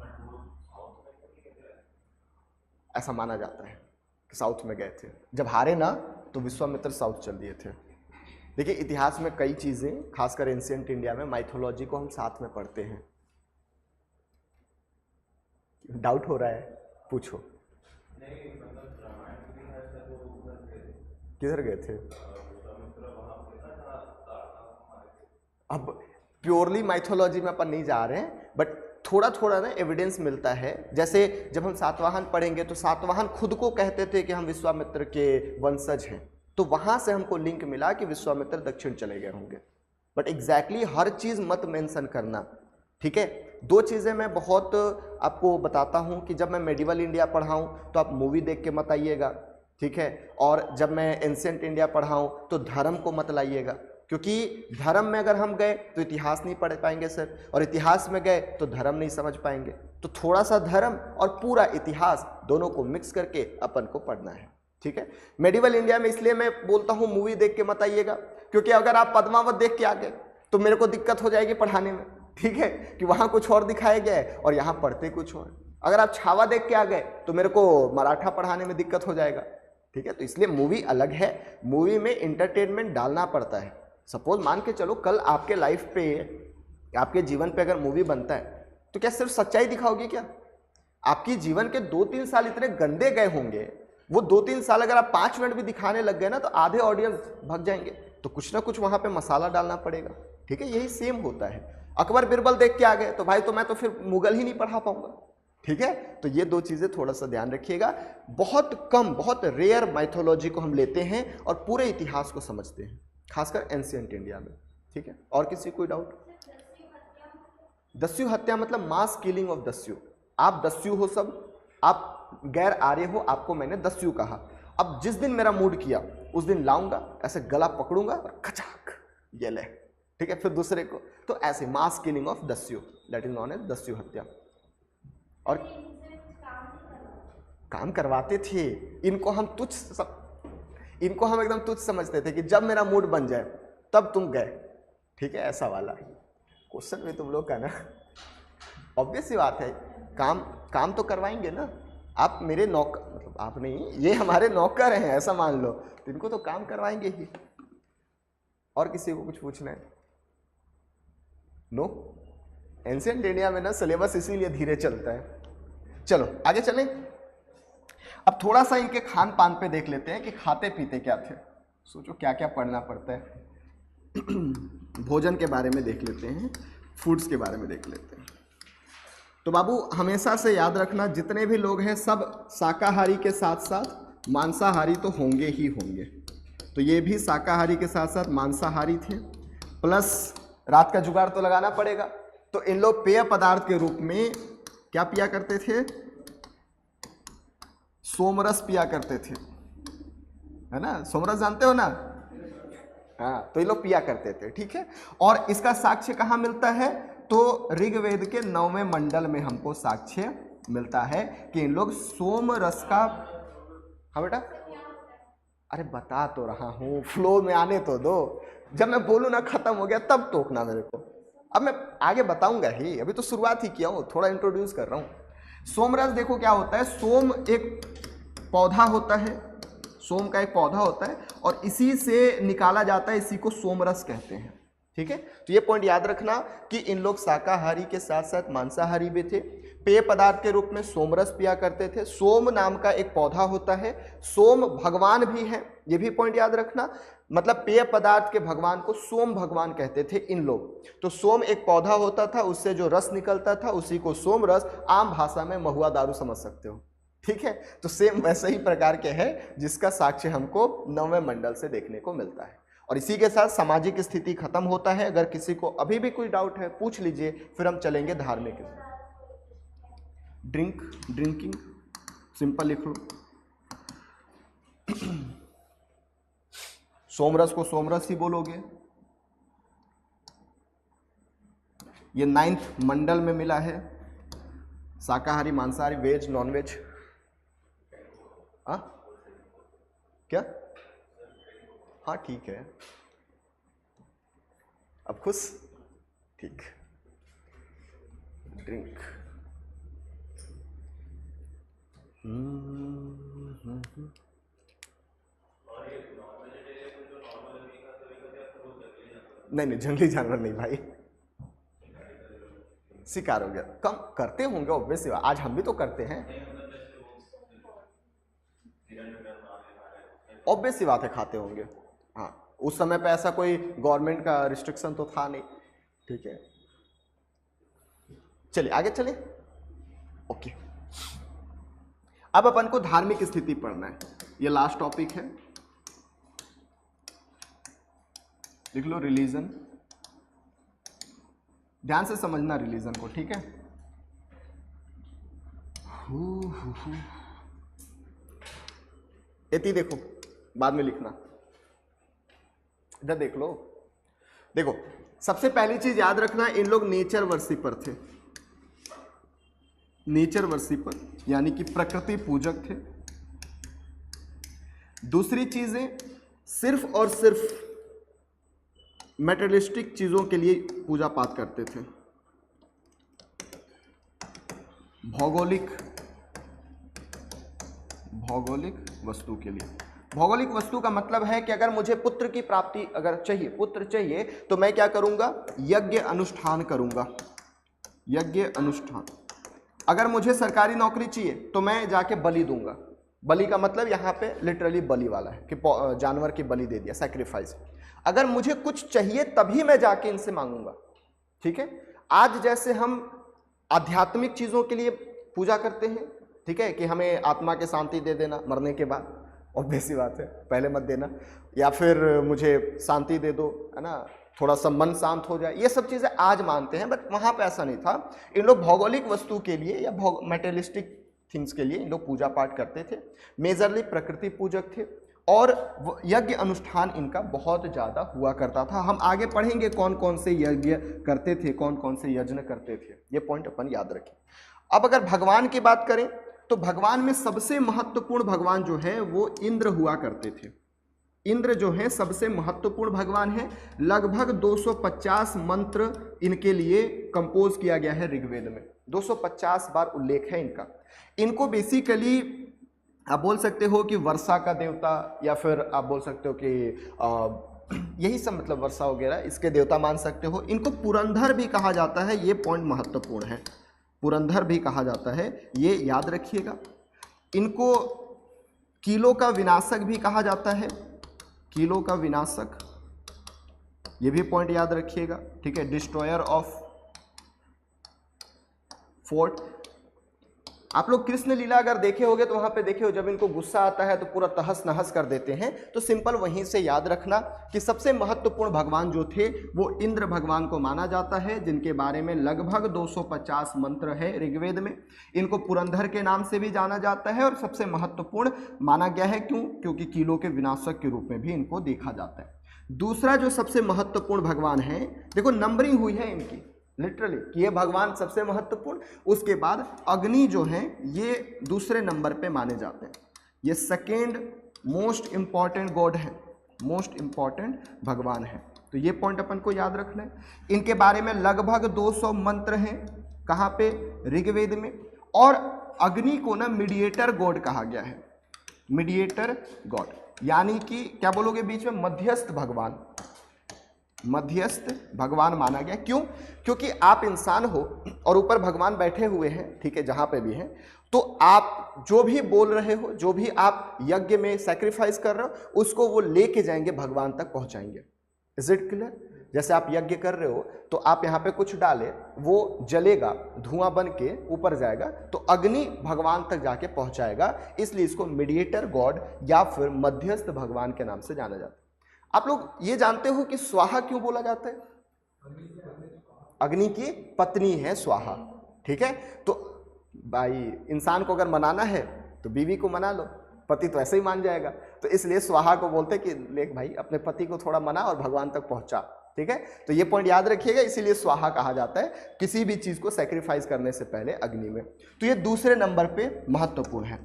ऐसा माना जाता है कि साउथ में गए थे, जब हारे ना तो विश्वामित्र साउथ चल दिए थे। देखिए इतिहास में कई चीजें, खासकर एंशिएंट इंडिया में माइथोलॉजी को हम साथ में पढ़ते हैं। डाउट हो रहा है, पूछो। किधर गए थे? अब प्योरली माइथोलॉजी में अपन नहीं जा रहे हैं, बट थोड़ा थोड़ा ना एविडेंस मिलता है। जैसे जब हम सातवाहन पढ़ेंगे तो सातवाहन खुद को कहते थे कि हम विश्वामित्र के वंशज हैं, तो वहां से हमको लिंक मिला कि विश्वामित्र दक्षिण चले गए होंगे। बट एग्जैक्टली हर चीज मत मेंशन करना, ठीक है। दो चीजें मैं बहुत आपको बताता हूं कि जब मैं मेडिवल इंडिया पढ़ाऊं तो आप मूवी देख के मत आइएगा, ठीक है। और जब मैं एंशिएंट इंडिया पढ़ाऊं तो धर्म को मत लाइएगा, क्योंकि धर्म में अगर हम गए तो इतिहास नहीं पढ़ पाएंगे सर, और इतिहास में गए तो धर्म नहीं समझ पाएंगे। तो थोड़ा सा धर्म और पूरा इतिहास दोनों को मिक्स करके अपन को पढ़ना है, ठीक है। मेडिवल इंडिया में इसलिए मैं बोलता हूँ मूवी देख के मत आइएगा, क्योंकि अगर आप पद्मावत देख के आ गए तो मेरे को दिक्कत हो जाएगी पढ़ाने में, ठीक है, कि वहाँ कुछ और दिखाया गया है और यहाँ पढ़ते कुछ और। अगर आप छावा देख के आ गए तो मेरे को मराठा पढ़ाने में दिक्कत हो जाएगा, ठीक है। तो इसलिए मूवी अलग है, मूवी में इंटरटेनमेंट डालना पड़ता है। सपोज मान के चलो कल आपके लाइफ पे, आपके जीवन पे अगर मूवी बनता है तो क्या सिर्फ सच्चाई दिखाओगे क्या? आपकी जीवन के 2-3 साल इतने गंदे गए होंगे, वो 2-3 साल अगर आप 5 मिनट भी दिखाने लग गए ना तो आधे ऑडियंस भाग जाएंगे। तो कुछ ना कुछ वहां पे मसाला डालना पड़ेगा, ठीक है। यही सेम होता है। अकबर बिरबल देख के आ गए तो भाई तो मैं तो फिर मुगल ही नहीं पढ़ा पाऊंगा, ठीक है। तो ये दो चीजें थोड़ा सा ध्यान रखिएगा। बहुत कम, बहुत रेयर माइथोलॉजी को हम लेते हैं और पूरे इतिहास को समझते हैं, खासकर एंशिएंट इंडिया में, ठीक है। और किसी कोई डाउट? दस्यु हत्या मतलब मास किलिंग ऑफ दस्यु। आप दस्यु हो सब, आप गैर आर्य हो, आपको मैंने दस्यु कहा। अब जिस दिन मेरा मूड किया उस दिन लाऊंगा, ऐसे गला पकड़ूंगा और खचाक ये ले, ठीक है, फिर दूसरे को। तो ऐसे mass killing of Dasyu, that is known as Dasyu हत्या। और काम करवाते थे, इनको हम तुच्छ, इनको हम एकदम तुच्छ समझते थे कि जब मेरा मूड बन जाए तब तुम गए, ठीक है, ऐसा वाला क्वेश्चन में तुम लोग का ना। ऑब्वियस सी बात है, काम तो करवाएंगे ना। आप मेरे नौकर, मतलब आप नहीं, ये हमारे नौकर हैं ऐसा मान लो, तो इनको तो काम करवाएंगे ही। और किसी को कुछ पूछना है? नो? एंशिएंट इंडिया में ना सिलेबस इसीलिए धीरे चलता है। चलो आगे चलें। अब थोड़ा सा इनके खान पान पे देख लेते हैं कि खाते पीते क्या थे। सोचो क्या क्या पढ़ना पड़ता है। भोजन के बारे में देख लेते हैं, फूड्स के बारे में देख लेते हैं। तो बाबू हमेशा से याद रखना, जितने भी लोग हैं सब शाकाहारी के साथ साथ मांसाहारी तो होंगे ही होंगे। तो ये भी शाकाहारी के साथ साथ मांसाहारी थे, प्लस रात का जुगाड़ तो लगाना पड़ेगा। तो इन लोग पेय पदार्थ के रूप में क्या पिया करते थे? सोमरस पिया करते थे, है ना। सोमरस जानते हो ना? हाँ, तो ये लोग पिया करते थे, ठीक है। और इसका साक्ष्य कहाँ मिलता है? तो ऋग्वेद के 9वें मंडल में हमको साक्ष्य मिलता है कि इन लोग सोमरस का। हाँ बेटा, अरे बता तो रहा हूँ, फ्लो में आने तो दो। जब मैं बोलूँ ना खत्म हो गया तब टोकना मेरे को। अब मैं आगे बताऊंगा ही, अभी तो शुरुआत ही किया हूँ, थोड़ा इंट्रोड्यूस कर रहा हूँ। सोमरस देखो क्या होता है। सोम एक पौधा होता है, सोम का एक पौधा होता है और इसी से निकाला जाता है, इसी को सोमरस कहते हैं, ठीक है। तो ये पॉइंट याद रखना कि इन लोग शाकाहारी के साथ साथ मांसाहारी भी थे। पेय पदार्थ के रूप में सोमरस पिया करते थे। सोम नाम का एक पौधा होता है, सोम भगवान भी है, ये भी पॉइंट याद रखना। मतलब पेय पदार्थ के भगवान को सोम भगवान कहते थे इन लोग। तो सोम एक पौधा होता था, उससे जो रस निकलता था उसी को सोम रस, आम भाषा में महुआ दारू समझ सकते हो, ठीक है। तो सेम वैसे ही प्रकार के है जिसका साक्ष्य हमको 9वें मंडल से देखने को मिलता है। और इसी के साथ सामाजिक स्थिति खत्म होता है। अगर किसी को अभी भी कोई डाउट है पूछ लीजिए, फिर हम चलेंगे धार्मिक। ड्रिंकिंग सिंपल लिख लो। सोमरस को सोमरस ही बोलोगे। ये 9th मंडल में मिला है। शाकाहारी मांसाहारी, वेज नॉन वेज, क्या? हाँ ठीक है, अब खुश? ठीक। ड्रिंक। नहीं नहीं, जंगली जानवर नहीं भाई, शिकार हो गया। कम करते होंगे ऑब्वियस, आज हम भी तो करते हैं, ऑब्वियस सी बात है खाते होंगे। हाँ, उस समय पे ऐसा कोई गवर्नमेंट का रिस्ट्रिक्शन तो था नहीं। ठीक है, चलिए आगे चलिए। ओके, अब अपन को धार्मिक स्थिति पढ़ना है, ये लास्ट टॉपिक है। लिख लो रिलीजन, ध्यान से समझना रिलीजन को, ठीक है। इतनी देखो, बाद में लिखना, इधर देख लो। देखो, सबसे पहली चीज याद रखना, इन लोग नेचर वर्शिपर थे, नेचर वर्शिपर यानी कि प्रकृति पूजक थे। दूसरी चीजें सिर्फ और सिर्फ मेटेरियलिस्टिक चीजों के लिए पूजा पाठ करते थे। भौगोलिक वस्तु के लिए। भौगोलिक वस्तु का मतलब है कि अगर मुझे पुत्र की प्राप्ति अगर चाहिए, पुत्र चाहिए, तो मैं क्या करूंगा? यज्ञ अनुष्ठान करूंगा, यज्ञ अनुष्ठान। अगर मुझे सरकारी नौकरी चाहिए तो मैं जाके बलि दूंगा। बलि का मतलब यहाँ पे लिटरली बलि वाला है कि जानवर की बलि दे दिया, सैक्रिफाइस। अगर मुझे कुछ चाहिए तभी मैं जाके इनसे मांगूंगा, ठीक है। आज जैसे हम आध्यात्मिक चीजों के लिए पूजा करते हैं, ठीक है, कि हमें आत्मा की शांति दे देना मरने के बाद, ऑब्वियस सी बात है, पहले मत देना, या फिर मुझे शांति दे दो, है ना, थोड़ा सा मन शांत हो जाए, ये सब चीजें आज मानते हैं, बट वहां पे ऐसा नहीं था। इन लोग भौगोलिक वस्तु के लिए या मेटेरियलिस्टिक थिंग्स के लिए इन लोग पूजा पाठ करते थे। मेजरली प्रकृति पूजक थे और यज्ञ अनुष्ठान इनका बहुत ज्यादा हुआ करता था। हम आगे पढ़ेंगे कौन कौन से यज्ञ करते थे, कौन कौन से यज्ञ करते थे, ये पॉइंट अपन याद रखें। अब अगर भगवान की बात करें तो भगवान में सबसे महत्वपूर्ण भगवान जो है वो इंद्र हुआ करते थे। इंद्र जो है सबसे महत्वपूर्ण भगवान है। लगभग 250 मंत्र इनके लिए कंपोज किया गया है ऋग्वेद में, 250 बार उल्लेख है इनका। इनको बेसिकली आप बोल सकते हो कि वर्षा का देवता, या फिर आप बोल सकते हो कि यही सब, मतलब वर्षा वगैरह इसके देवता मान सकते हो। इनको पुरंदर भी कहा जाता है, ये पॉइंट महत्वपूर्ण है, पुरंदर भी कहा जाता है, ये याद रखिएगा। इनको कीलों का विनाशक भी कहा जाता है, कीलों का विनाशक, ये भी पॉइंट याद रखिएगा, ठीक है। Destroyer of fort. आप लोग कृष्ण लीला अगर देखे होगे तो वहां पे देखे हो, जब इनको गुस्सा आता है तो पूरा तहस नहस कर देते हैं। तो सिंपल वहीं से याद रखना कि सबसे महत्वपूर्ण भगवान जो थे वो इंद्र भगवान को माना जाता है, जिनके बारे में लगभग 250 मंत्र है ऋग्वेद में। इनको पुरंदर के नाम से भी जाना जाता है और सबसे महत्वपूर्ण माना गया है। क्यों? क्योंकि कीलों के विनाशक के रूप में भी इनको देखा जाता है। दूसरा जो सबसे महत्वपूर्ण भगवान है, देखो नंबरिंग हुई है इनकी लिटरली कि ये भगवान सबसे महत्वपूर्ण, उसके बाद अग्नि जो है ये दूसरे नंबर पे माने जाते हैं। ये सेकेंड मोस्ट इंपॉर्टेंट गॉड है, मोस्ट इंपॉर्टेंट भगवान है। तो ये पॉइंट अपन को याद रखना है। इनके बारे में लगभग 200 मंत्र हैं, कहाँ पे? ऋग्वेद में। और अग्नि को ना मीडिएटर गॉड कहा गया है, मीडिएटर गॉड, यानी कि क्या बोलोगे बीच में? मध्यस्थ भगवान, मध्यस्थ भगवान माना गया। क्यों? क्योंकि आप इंसान हो और ऊपर भगवान बैठे हुए हैं, ठीक है, जहां पे भी हैं, तो आप जो भी बोल रहे हो, जो भी आप यज्ञ में सैक्रिफाइस कर रहे हो, उसको वो लेके जाएंगे, भगवान तक पहुंचाएंगे। Is it clear? जैसे आप यज्ञ कर रहे हो तो आप यहाँ पे कुछ डाले, वो जलेगा, धुआं बन के ऊपर जाएगा, तो अग्नि भगवान तक जाके पहुंचाएगा। इसलिए इसको मीडिएटर गॉड या फिर मध्यस्थ भगवान के नाम से जाना जाता है। आप लोग ये जानते हो कि स्वाहा क्यों बोला जाता है? अग्नि की पत्नी है स्वाहा, ठीक है। तो भाई इंसान को अगर मनाना है तो बीवी को मना लो, पति तो ऐसे ही मान जाएगा, तो इसलिए स्वाहा को बोलते कि लेख भाई अपने पति को थोड़ा मना और भगवान तक पहुंचा, ठीक है। तो ये पॉइंट याद रखिएगा, इसीलिए स्वाहा कहा जाता है किसी भी चीज को सैक्रिफाइस करने से पहले अग्नि में। तो ये दूसरे नंबर पे महत्वपूर्ण है।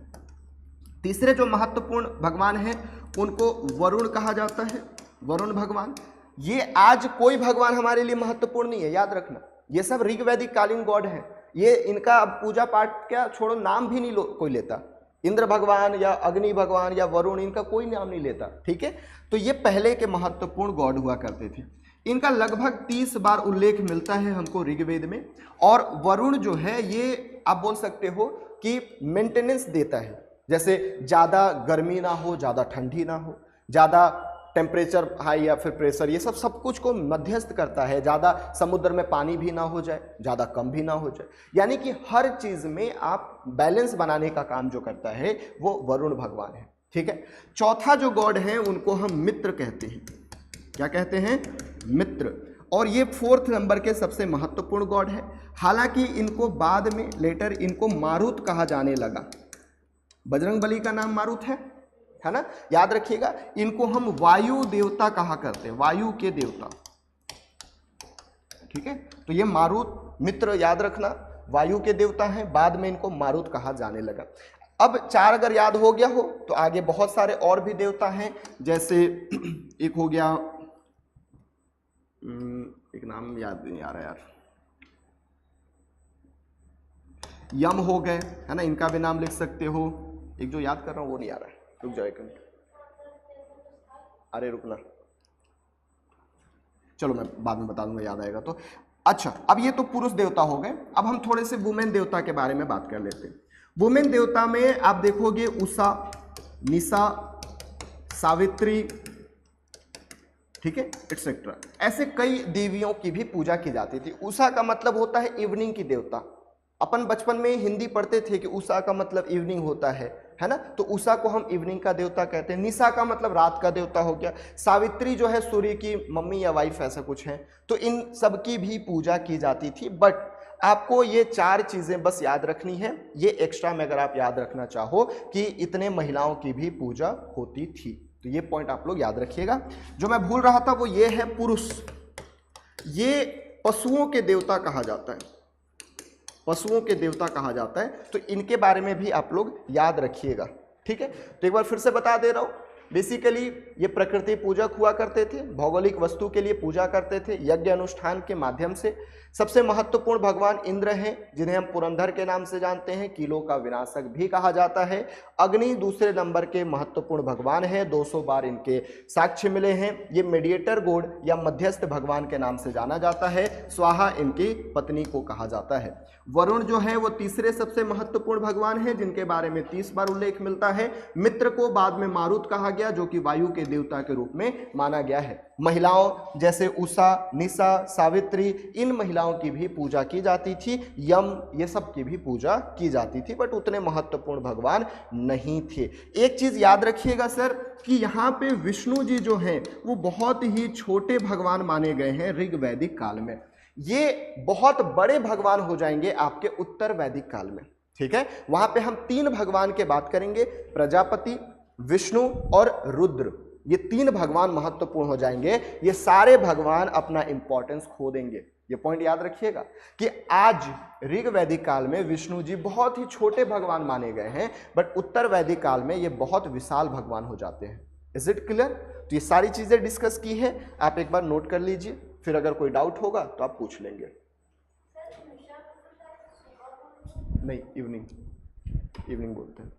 तीसरे जो महत्वपूर्ण भगवान हैं उनको वरुण कहा जाता है, वरुण भगवान। ये आज कोई भगवान हमारे लिए महत्वपूर्ण नहीं है, याद रखना। ये सब ऋग्वैदिक कालीन गॉड हैं। ये इनका अब पूजा पाठ क्या छोड़ो, नाम भी नहीं कोई लेता। इंद्र भगवान या अग्नि भगवान या वरुण, इनका कोई नाम नहीं लेता, ठीक है। तो ये पहले के महत्वपूर्ण गॉड हुआ करते थे। इनका लगभग 30 बार उल्लेख मिलता है हमको ऋग्वेद में। और वरुण जो है ये आप बोल सकते हो कि मेंटेनेंस देता है, जैसे ज़्यादा गर्मी ना हो, ज़्यादा ठंडी ना हो, ज़्यादा टेम्परेचर हाई या फिर प्रेशर, ये सब कुछ को मध्यस्थ करता है। ज़्यादा समुद्र में पानी भी ना हो जाए, ज़्यादा कम भी ना हो जाए, यानी कि हर चीज़ में आप बैलेंस बनाने का काम जो करता है वो वरुण भगवान है, ठीक है। चौथा जो गॉड है उनको हम मित्र कहते हैं। क्या कहते हैं? मित्र। और ये 4th नंबर के सबसे महत्वपूर्ण गॉड है। हालांकि इनको बाद में लेटर इनको मारुत कहा जाने लगा। बजरंगबली का नाम मारुत है ना, याद रखिएगा। इनको हम वायु देवता कहा करते हैं, वायु के देवता, ठीक है। तो ये मारुत मित्र याद रखना, वायु के देवता हैं, बाद में इनको मारुत कहा जाने लगा। अब 4 अगर याद हो गया हो तो आगे बहुत सारे और भी देवता हैं, जैसे एक हो गया, एक नाम याद नहीं आ रहा यार, यम हो गए, है ना, इनका भी नाम लिख सकते हो। एक जो याद कर रहा हूं वो नहीं आ रहा है, रुक जाओ एक मिनट, अरे रुकना, चलो मैं बाद में बता दूंगा, याद आएगा तो। अच्छा, अब ये तो पुरुष देवता हो गए। अब हम थोड़े से वुमेन देवता के बारे में बात कर लेते हैं। वुमेन देवता में आप देखोगे उषा, निशा, सावित्री, ठीक है, एक्सेट्रा, ऐसे कई देवियों की भी पूजा की जाती थी। उषा का मतलब होता है इवनिंग की देवता। अपन बचपन में हिंदी पढ़ते थे कि उषा का मतलब इवनिंग होता है ना, तो उषा को हम इवनिंग का देवता कहते हैं। निशा का मतलब रात का देवता हो गया। सावित्री जो है सूर्य की मम्मी या वाइफ ऐसा कुछ है। तो इन सब की भी पूजा की जाती थी। बट आपको ये 4 चीजें बस याद रखनी है, ये एक्स्ट्रा में अगर आप याद रखना चाहो कि इतने महिलाओं की भी पूजा होती थी, तो ये पॉइंट आप लोग याद रखिएगा। जो मैं भूल रहा था वो ये है पुरुष। ये पशुओं के देवता कहा जाता है, पशुओं के देवता कहा जाता है, तो इनके बारे में भी आप लोग याद रखिएगा, ठीक है। तो एक बार फिर से बता दे रहा हूं, बेसिकली ये प्रकृति पूजक हुआ करते थे, भौगोलिक वस्तु के लिए पूजा करते थे यज्ञ अनुष्ठान के माध्यम से। सबसे महत्वपूर्ण भगवान इंद्र हैं, जिन्हें हम पुरंदर के नाम से जानते हैं, कीलों का विनाशक भी कहा जाता है। अग्नि दूसरे नंबर के महत्वपूर्ण भगवान हैं, 200 बार इनके साक्ष्य मिले हैं। ये मीडिएटर गॉड या मध्यस्थ भगवान के नाम से जाना जाता है। स्वाहा इनकी पत्नी को कहा जाता है। वरुण जो है वो तीसरे सबसे महत्वपूर्ण भगवान हैं, जिनके बारे में 30 बार उल्लेख मिलता है। मित्र को बाद में मारुत कहा गया, जो कि वायु के देवता के रूप में माना गया है। महिलाओं जैसे उषा, निशा, सावित्री, इन महिलाओं की भी पूजा की जाती थी। यम, ये सब की भी पूजा की जाती थी, बट उतने महत्वपूर्ण भगवान नहीं थे। एक चीज याद रखिएगा सर कि यहाँ पे विष्णु जी जो हैं वो बहुत ही छोटे भगवान माने गए हैं ऋग्वैदिक काल में। ये बहुत बड़े भगवान हो जाएंगे आपके उत्तर वैदिक काल में, ठीक है। वहां पे हम 3 भगवान के बात करेंगे, प्रजापति, विष्णु और रुद्र। ये 3 भगवान महत्वपूर्ण हो जाएंगे। ये सारे भगवान अपना इंपॉर्टेंस खो देंगे। ये पॉइंट याद रखिएगा कि आज ऋग वैदिक काल में विष्णु जी बहुत ही छोटे भगवान माने गए हैं, बट उत्तर वैदिक काल में ये बहुत विशाल भगवान हो जाते हैं। Is it clear? तो ये सारी चीजें डिस्कस की है, आप एक बार नोट कर लीजिए, फिर अगर कोई डाउट होगा तो आप पूछ लेंगे। नहीं, इवनिंग बोलते हैं।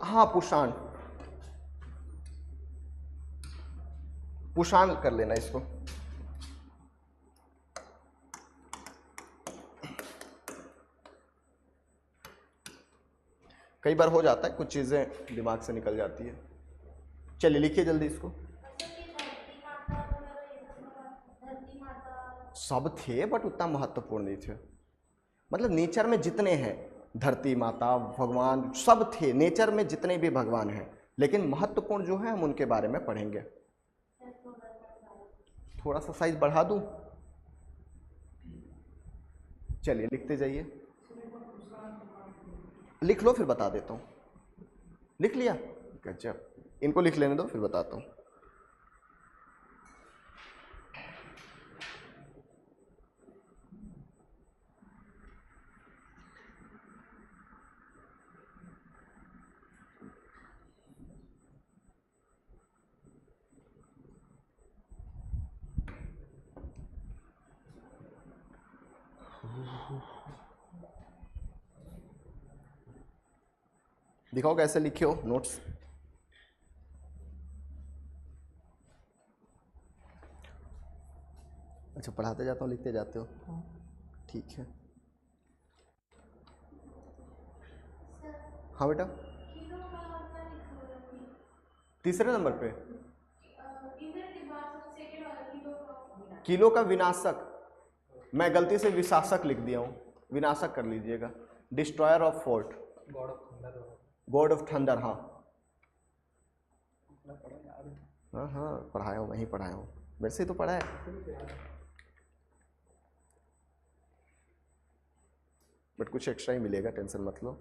हाँ, पुषाण कर लेना इसको। कई बार हो जाता है, कुछ चीजें दिमाग से निकल जाती है। चलिए लिखिए जल्दी इसको। सब थे बट उतना महत्वपूर्ण नहीं थे। मतलब नेचर में जितने हैं, धरती माता, भगवान, सब थे नेचर में जितने भी भगवान हैं, लेकिन महत्वपूर्ण जो है हम उनके बारे में पढ़ेंगे। थोड़ा सा साइज बढ़ा दूं? चलिए लिखते जाइए। लिख लो फिर बता देता हूं। लिख लिया? गजब। इनको लिख लेने दो फिर बताता हूं। दिखाओ कैसे लिखे हो नोट्स। अच्छा, पढ़ाते जाता हूँ लिखते जाते हो, ठीक है। हाँ बेटा, तीसरे नंबर पे किलो का विनाशक, मैं गलती से विशासक लिख दिया हूँ, विनाशक कर लीजिएगा। Destroyer of fort, God of thunder. हाँ हाँ हाँ, पढ़ाया हूँ, वहीं पढ़ाया हूँ, वैसे ही तो पढ़ा है, बट कुछ एक्स्ट्रा ही मिलेगा, टेंशन मत लो।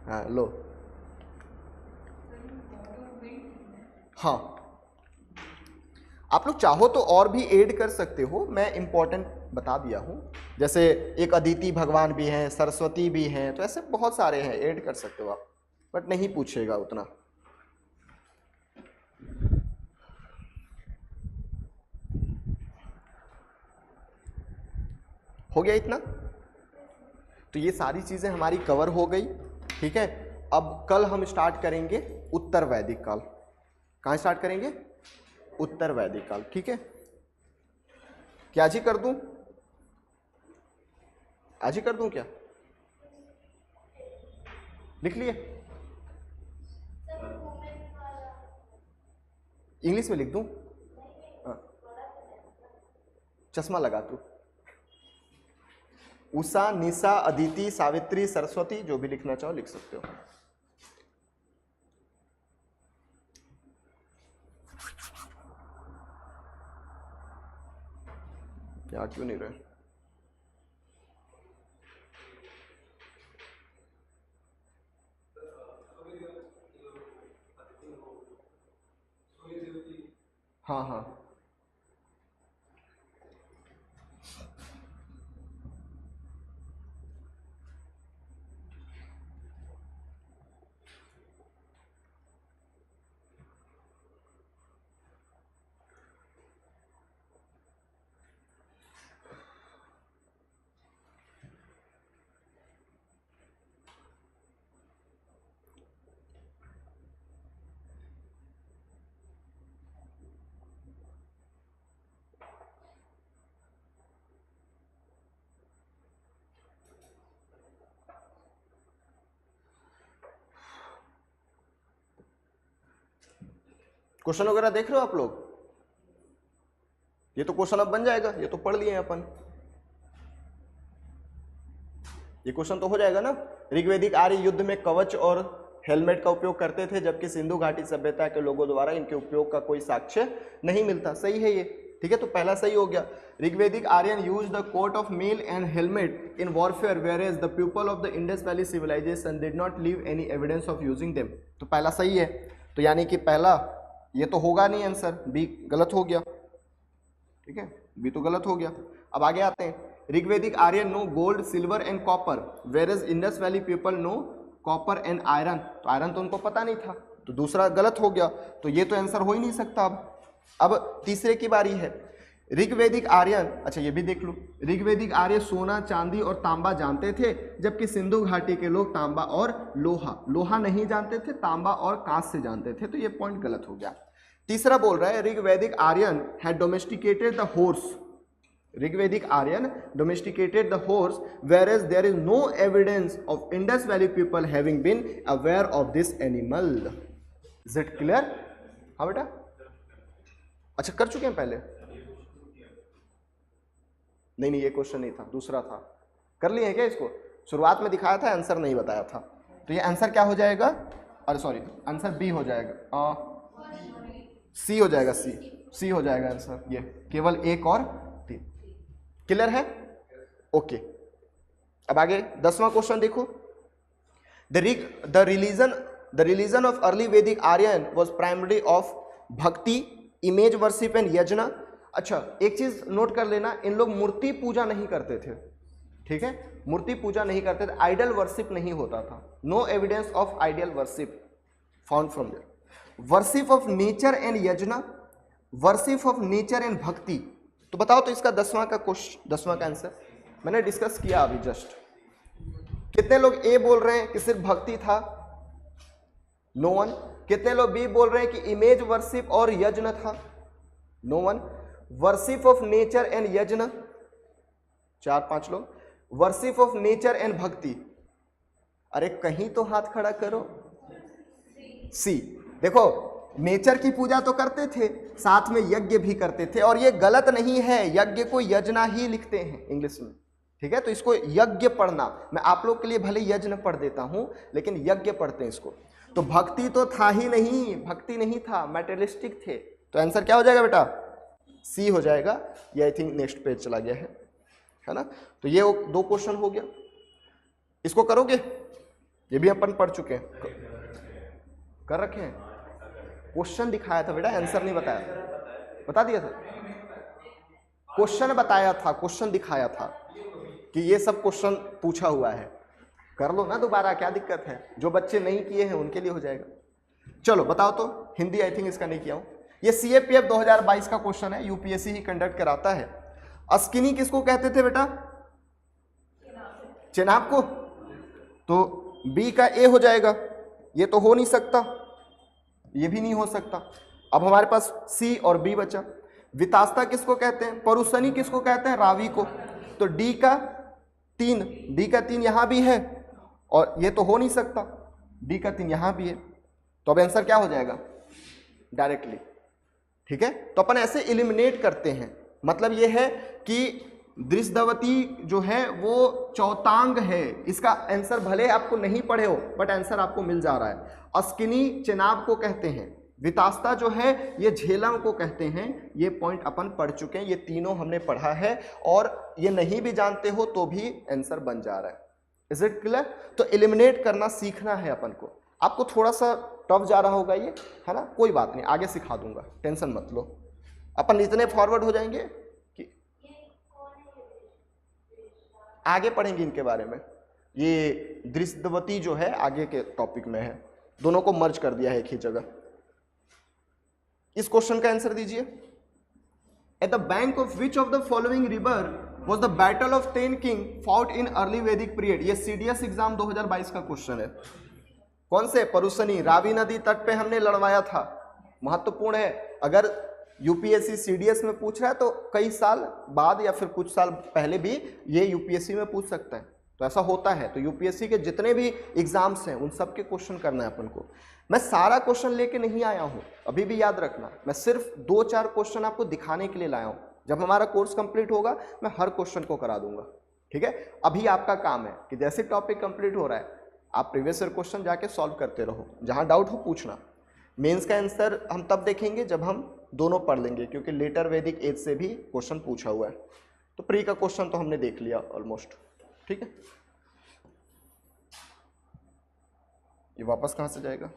हाँ लो, हाँ आप लोग चाहो तो और भी ऐड कर सकते हो, मैं इंपॉर्टेंट बता दिया हूँ। जैसे एक अदिति भगवान भी हैं, सरस्वती भी हैं, तो ऐसे बहुत सारे हैं, ऐड कर सकते हो आप, बट नहीं पूछेगा उतना। हो गया इतना? तो ये सारी चीजें हमारी कवर हो गई, ठीक है। अब कल हम स्टार्ट करेंगे उत्तर वैदिक काल। कहाँ स्टार्ट करेंगे? उत्तर वैदिक काल, ठीक है। क्या आज ही कर दूं? आज ही कर दूं क्या? लिख लिए? इंग्लिश में लिख दूं? हाँ। चश्मा लगा तू। उषा, निशा, अदिति, सावित्री, सरस्वती, जो भी लिखना चाहो लिख सकते हो। क्या क्यों नहीं रहे? हाँ हाँ, क्वेश्चन वगैरह देख रहे हो आप लोग? ये तो क्वेश्चन अब बन जाएगा, ये तो पढ़ लिए हैं अपन, ये क्वेश्चन तो हो जाएगा ना। ऋग्वैदिक आर्य युद्ध में कवच और हेलमेट का उपयोग करते थे, जबकि सिंधु घाटी सभ्यता के लोगों द्वारा इनके उपयोग का कोई साक्ष्य नहीं मिलता। सही है ये, ठीक है, तो पहला सही हो गया। Rigvedic Aryan use the coat of mail and helmet in warfare whereas the people of the Indus valley civilisation did not leave any evidence of using them. तो पहला सही है, तो यानी कि पहला ये तो होगा नहीं आंसर, बी गलत हो गया, ठीक है, बी तो गलत हो गया। अब आगे आते हैं, Rigvedic Aryan no gold silver and copper whereas Indus valley people no copper and iron. तो आयरन तो उनको पता नहीं था, तो दूसरा गलत हो गया, तो ये तो आंसर हो ही नहीं सकता। अब तीसरे की बारी है। ऋग्वैदिक आर्यन, अच्छा ये भी देख लो, ऋग्वैदिक आर्य सोना चांदी और तांबा जानते थे, जबकि सिंधु घाटी के लोग तांबा और लोहा नहीं जानते थे, तांबा और कांस्य जानते थे, तो ये पॉइंट गलत हो गया। तीसरा बोल रहा है Rigvedic Aryan had domesticated the horse. Rigvedic Aryan domesticated the horse whereas there is no evidence of Indus Valley people having been aware of this animal. Is it clear? हाँ बेटा, अच्छा कर चुके हैं पहले? नहीं ये क्वेश्चन नहीं था, दूसरा था, कर लिए हैं क्या इसको? शुरुआत में दिखाया था, आंसर नहीं बताया था, तो ये आंसर क्या हो जाएगा? अरे सॉरी, आंसर बी हो जाएगा, सी हो जाएगा, सी हो जाएगा आंसर, ये केवल एक और तीन। क्लियर है? ओके। अब आगे 10वां क्वेश्चन देखो। द रिलीजन ऑफ अर्ली वैदिक आर्यन वाज प्राइमरी ऑफ भक्ति, इमेज वर्शिप एंड यज्ञ। अच्छा एक चीज नोट कर लेना, इन लोग मूर्ति पूजा नहीं करते थे, ठीक है, मूर्ति पूजा नहीं करते थे, आइडल वर्शिप नहीं होता था। No evidence of idol worship found from there. Worship of nature and yajna, worship of nature and bhakti. तो बताओ तो इसका 10वां का आंसर मैंने डिस्कस किया अभी जस्ट। कितने लोग ए बोल रहे हैं कि सिर्फ भक्ति था? No one. कितने लोग बी बोल रहे हैं कि इमेज वर्शिप और यज्ञ था? No one. Worship of nature and yajna? 4-5 लोग। वर्शिप ऑफ नेचर एंड भक्ति? अरे कहीं तो हाथ खड़ा करो। सी। देखो नेचर की पूजा तो करते थे, साथ में यज्ञ भी करते थे, और ये गलत नहीं है, यज्ञ को यजना ही लिखते हैं इंग्लिश में, ठीक है, तो इसको यज्ञ पढ़ना, मैं आप लोग के लिए भले यज्ञ पढ़ देता हूं, लेकिन यज्ञ पढ़ते हैं इसको। तो भक्ति तो था ही नहीं, भक्ति नहीं था, मैटेरियलिस्टिक थे, तो आंसर क्या हो जाएगा बेटा? सी हो जाएगा। ये आई थिंक नेक्स्ट पेज चला गया है ना। तो ये 2 क्वेश्चन हो गया, इसको करोगे? ये भी अपन पढ़ चुके हैं, कर रखे हैं। क्वेश्चन दिखाया था बेटा, आंसर नहीं बताया, बता दिया था, क्वेश्चन बताया था, क्वेश्चन दिखाया था कि ये सब क्वेश्चन पूछा हुआ है, कर लो ना दोबारा, क्या दिक्कत है? जो बच्चे नहीं किए हैं उनके लिए हो जाएगा। चलो बताओ तो, हिंदी आई थिंक इसका नहीं किया हूं। ये सीएपीएफ 2022 का क्वेश्चन है, यूपीएससी ही कंडक्ट कराता है। अस्किनी किसको कहते थे बेटा? चेनाब को, तो बी का ए हो जाएगा, ये तो हो नहीं सकता, ये भी नहीं हो सकता। अब हमारे पास सी और बी बचा। वितास्ता किसको कहते हैं? परुसनी किसको कहते हैं? रावी को। तो डी का 3 यहां भी है, और ये तो हो नहीं सकता, डी का 3 यहां भी है, तो अब आंसर क्या हो जाएगा? डायरेक्टली, ठीक है। तो अपन ऐसे एलिमिनेट करते हैं, मतलब ये है कि दृष्टवती जो है वो चौतांग है, इसका आंसर भले आपको नहीं पढ़े हो बट आंसर आपको मिल जा रहा है। अस्किनी चेनाब को कहते हैं, वितास्ता जो है ये झेलम को कहते हैं, ये पॉइंट अपन पढ़ चुके हैं, ये तीनों हमने पढ़ा है, और ये नहीं भी जानते हो तो भी आंसर बन जा रहा है। Is it clear? तो एलिमिनेट करना सीखना है अपन को। आपको थोड़ा सा टफ जा रहा होगा ये, है ना, कोई बात नहीं, आगे सिखा दूंगा, टेंशन मत लो। अपन इतने फॉरवर्ड हो जाएंगे कि आगे पढ़ेंगे इनके बारे में। ये दृष्टवती जो है आगे के टॉपिक में है, दोनों को मर्ज कर दिया है एक ही जगह। इस क्वेश्चन का आंसर दीजिए। At the bank of which of the following river was the battle of 10 king fought in early वैदिक पीरियड? ये सीडीएस एग्जाम 2022 का क्वेश्चन है। कौन से? परुसनी, रावी नदी तट पे हमने लड़वाया था, महत्वपूर्ण है। अगर यूपीएससी सीडीएस में पूछ रहा है तो कई साल बाद या फिर कुछ साल पहले भी ये यूपीएससी में पूछ सकता है, तो ऐसा होता है। तो यूपीएससी के जितने भी एग्जाम्स हैं उन सब के क्वेश्चन करना है अपन को। मैं सारा क्वेश्चन लेके नहीं आया हूं, अभी भी याद रखना, मैं सिर्फ 2-4 क्वेश्चन आपको दिखाने के लिए लाया हूं। जब हमारा कोर्स कंप्लीट होगा मैं हर क्वेश्चन को करा दूंगा, ठीक है। अभी आपका काम है कि जैसे टॉपिक कंप्लीट हो रहा है आप प्रीवियस ईयर क्वेश्चन जाके सॉल्व करते रहो, जहां डाउट हो पूछना। मेंस का आंसर हम तब देखेंगे जब हम दोनों पढ़ लेंगे, क्योंकि लेटर वैदिक एज से भी क्वेश्चन पूछा हुआ है। तो प्री का क्वेश्चन तो हमने देख लिया ऑलमोस्ट, ठीक है। ये वापस कहां से जाएगा?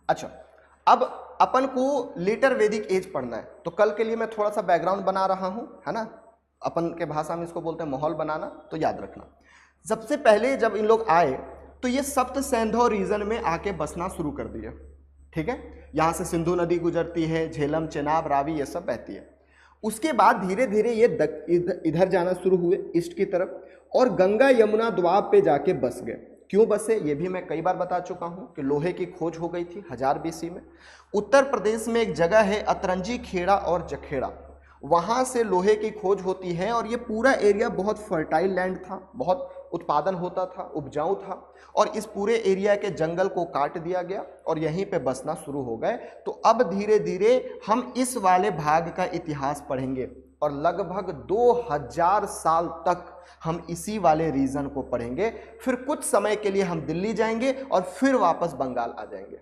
अच्छा, अब अपन को लेटर वैदिक एज पढ़ना है, तो कल के लिए मैं थोड़ा सा बैकग्राउंड बना रहा हूं, है ना। अपन के भाषा में इसको बोलते हैं माहौल बनाना। तो याद रखना, सबसे पहले जब इन लोग आए तो ये सप्त सैंधव रीजन में आके बसना शुरू कर दिए, ठीक है। यहां से सिंधु नदी गुजरती है, झेलम, चेनाब, रावी ये सब बहती है। उसके बाद धीरे धीरे ये इधर जाना शुरू हुए ईस्ट की तरफ, और गंगा यमुना द्वाब पे जाके बस गए। क्यों बसे ये भी मैं कई बार बता चुका हूं कि लोहे की खोज हो गई थी 1000 BC में। उत्तर प्रदेश में एक जगह है अतरंजी खेड़ा और जखेड़ा, वहां से लोहे की खोज होती है, और ये पूरा एरिया बहुत फर्टाइल लैंड था, बहुत उत्पादन होता था, उपजाऊ था, और इस पूरे एरिया के जंगल को काट दिया गया और यहीं पे बसना शुरू हो गए। तो अब धीरे धीरे हम इस वाले भाग का इतिहास पढ़ेंगे, और लगभग 2000 साल तक हम इसी वाले रीजन को पढ़ेंगे। फिर कुछ समय के लिए हम दिल्ली जाएंगे और फिर वापस बंगाल आ जाएंगे।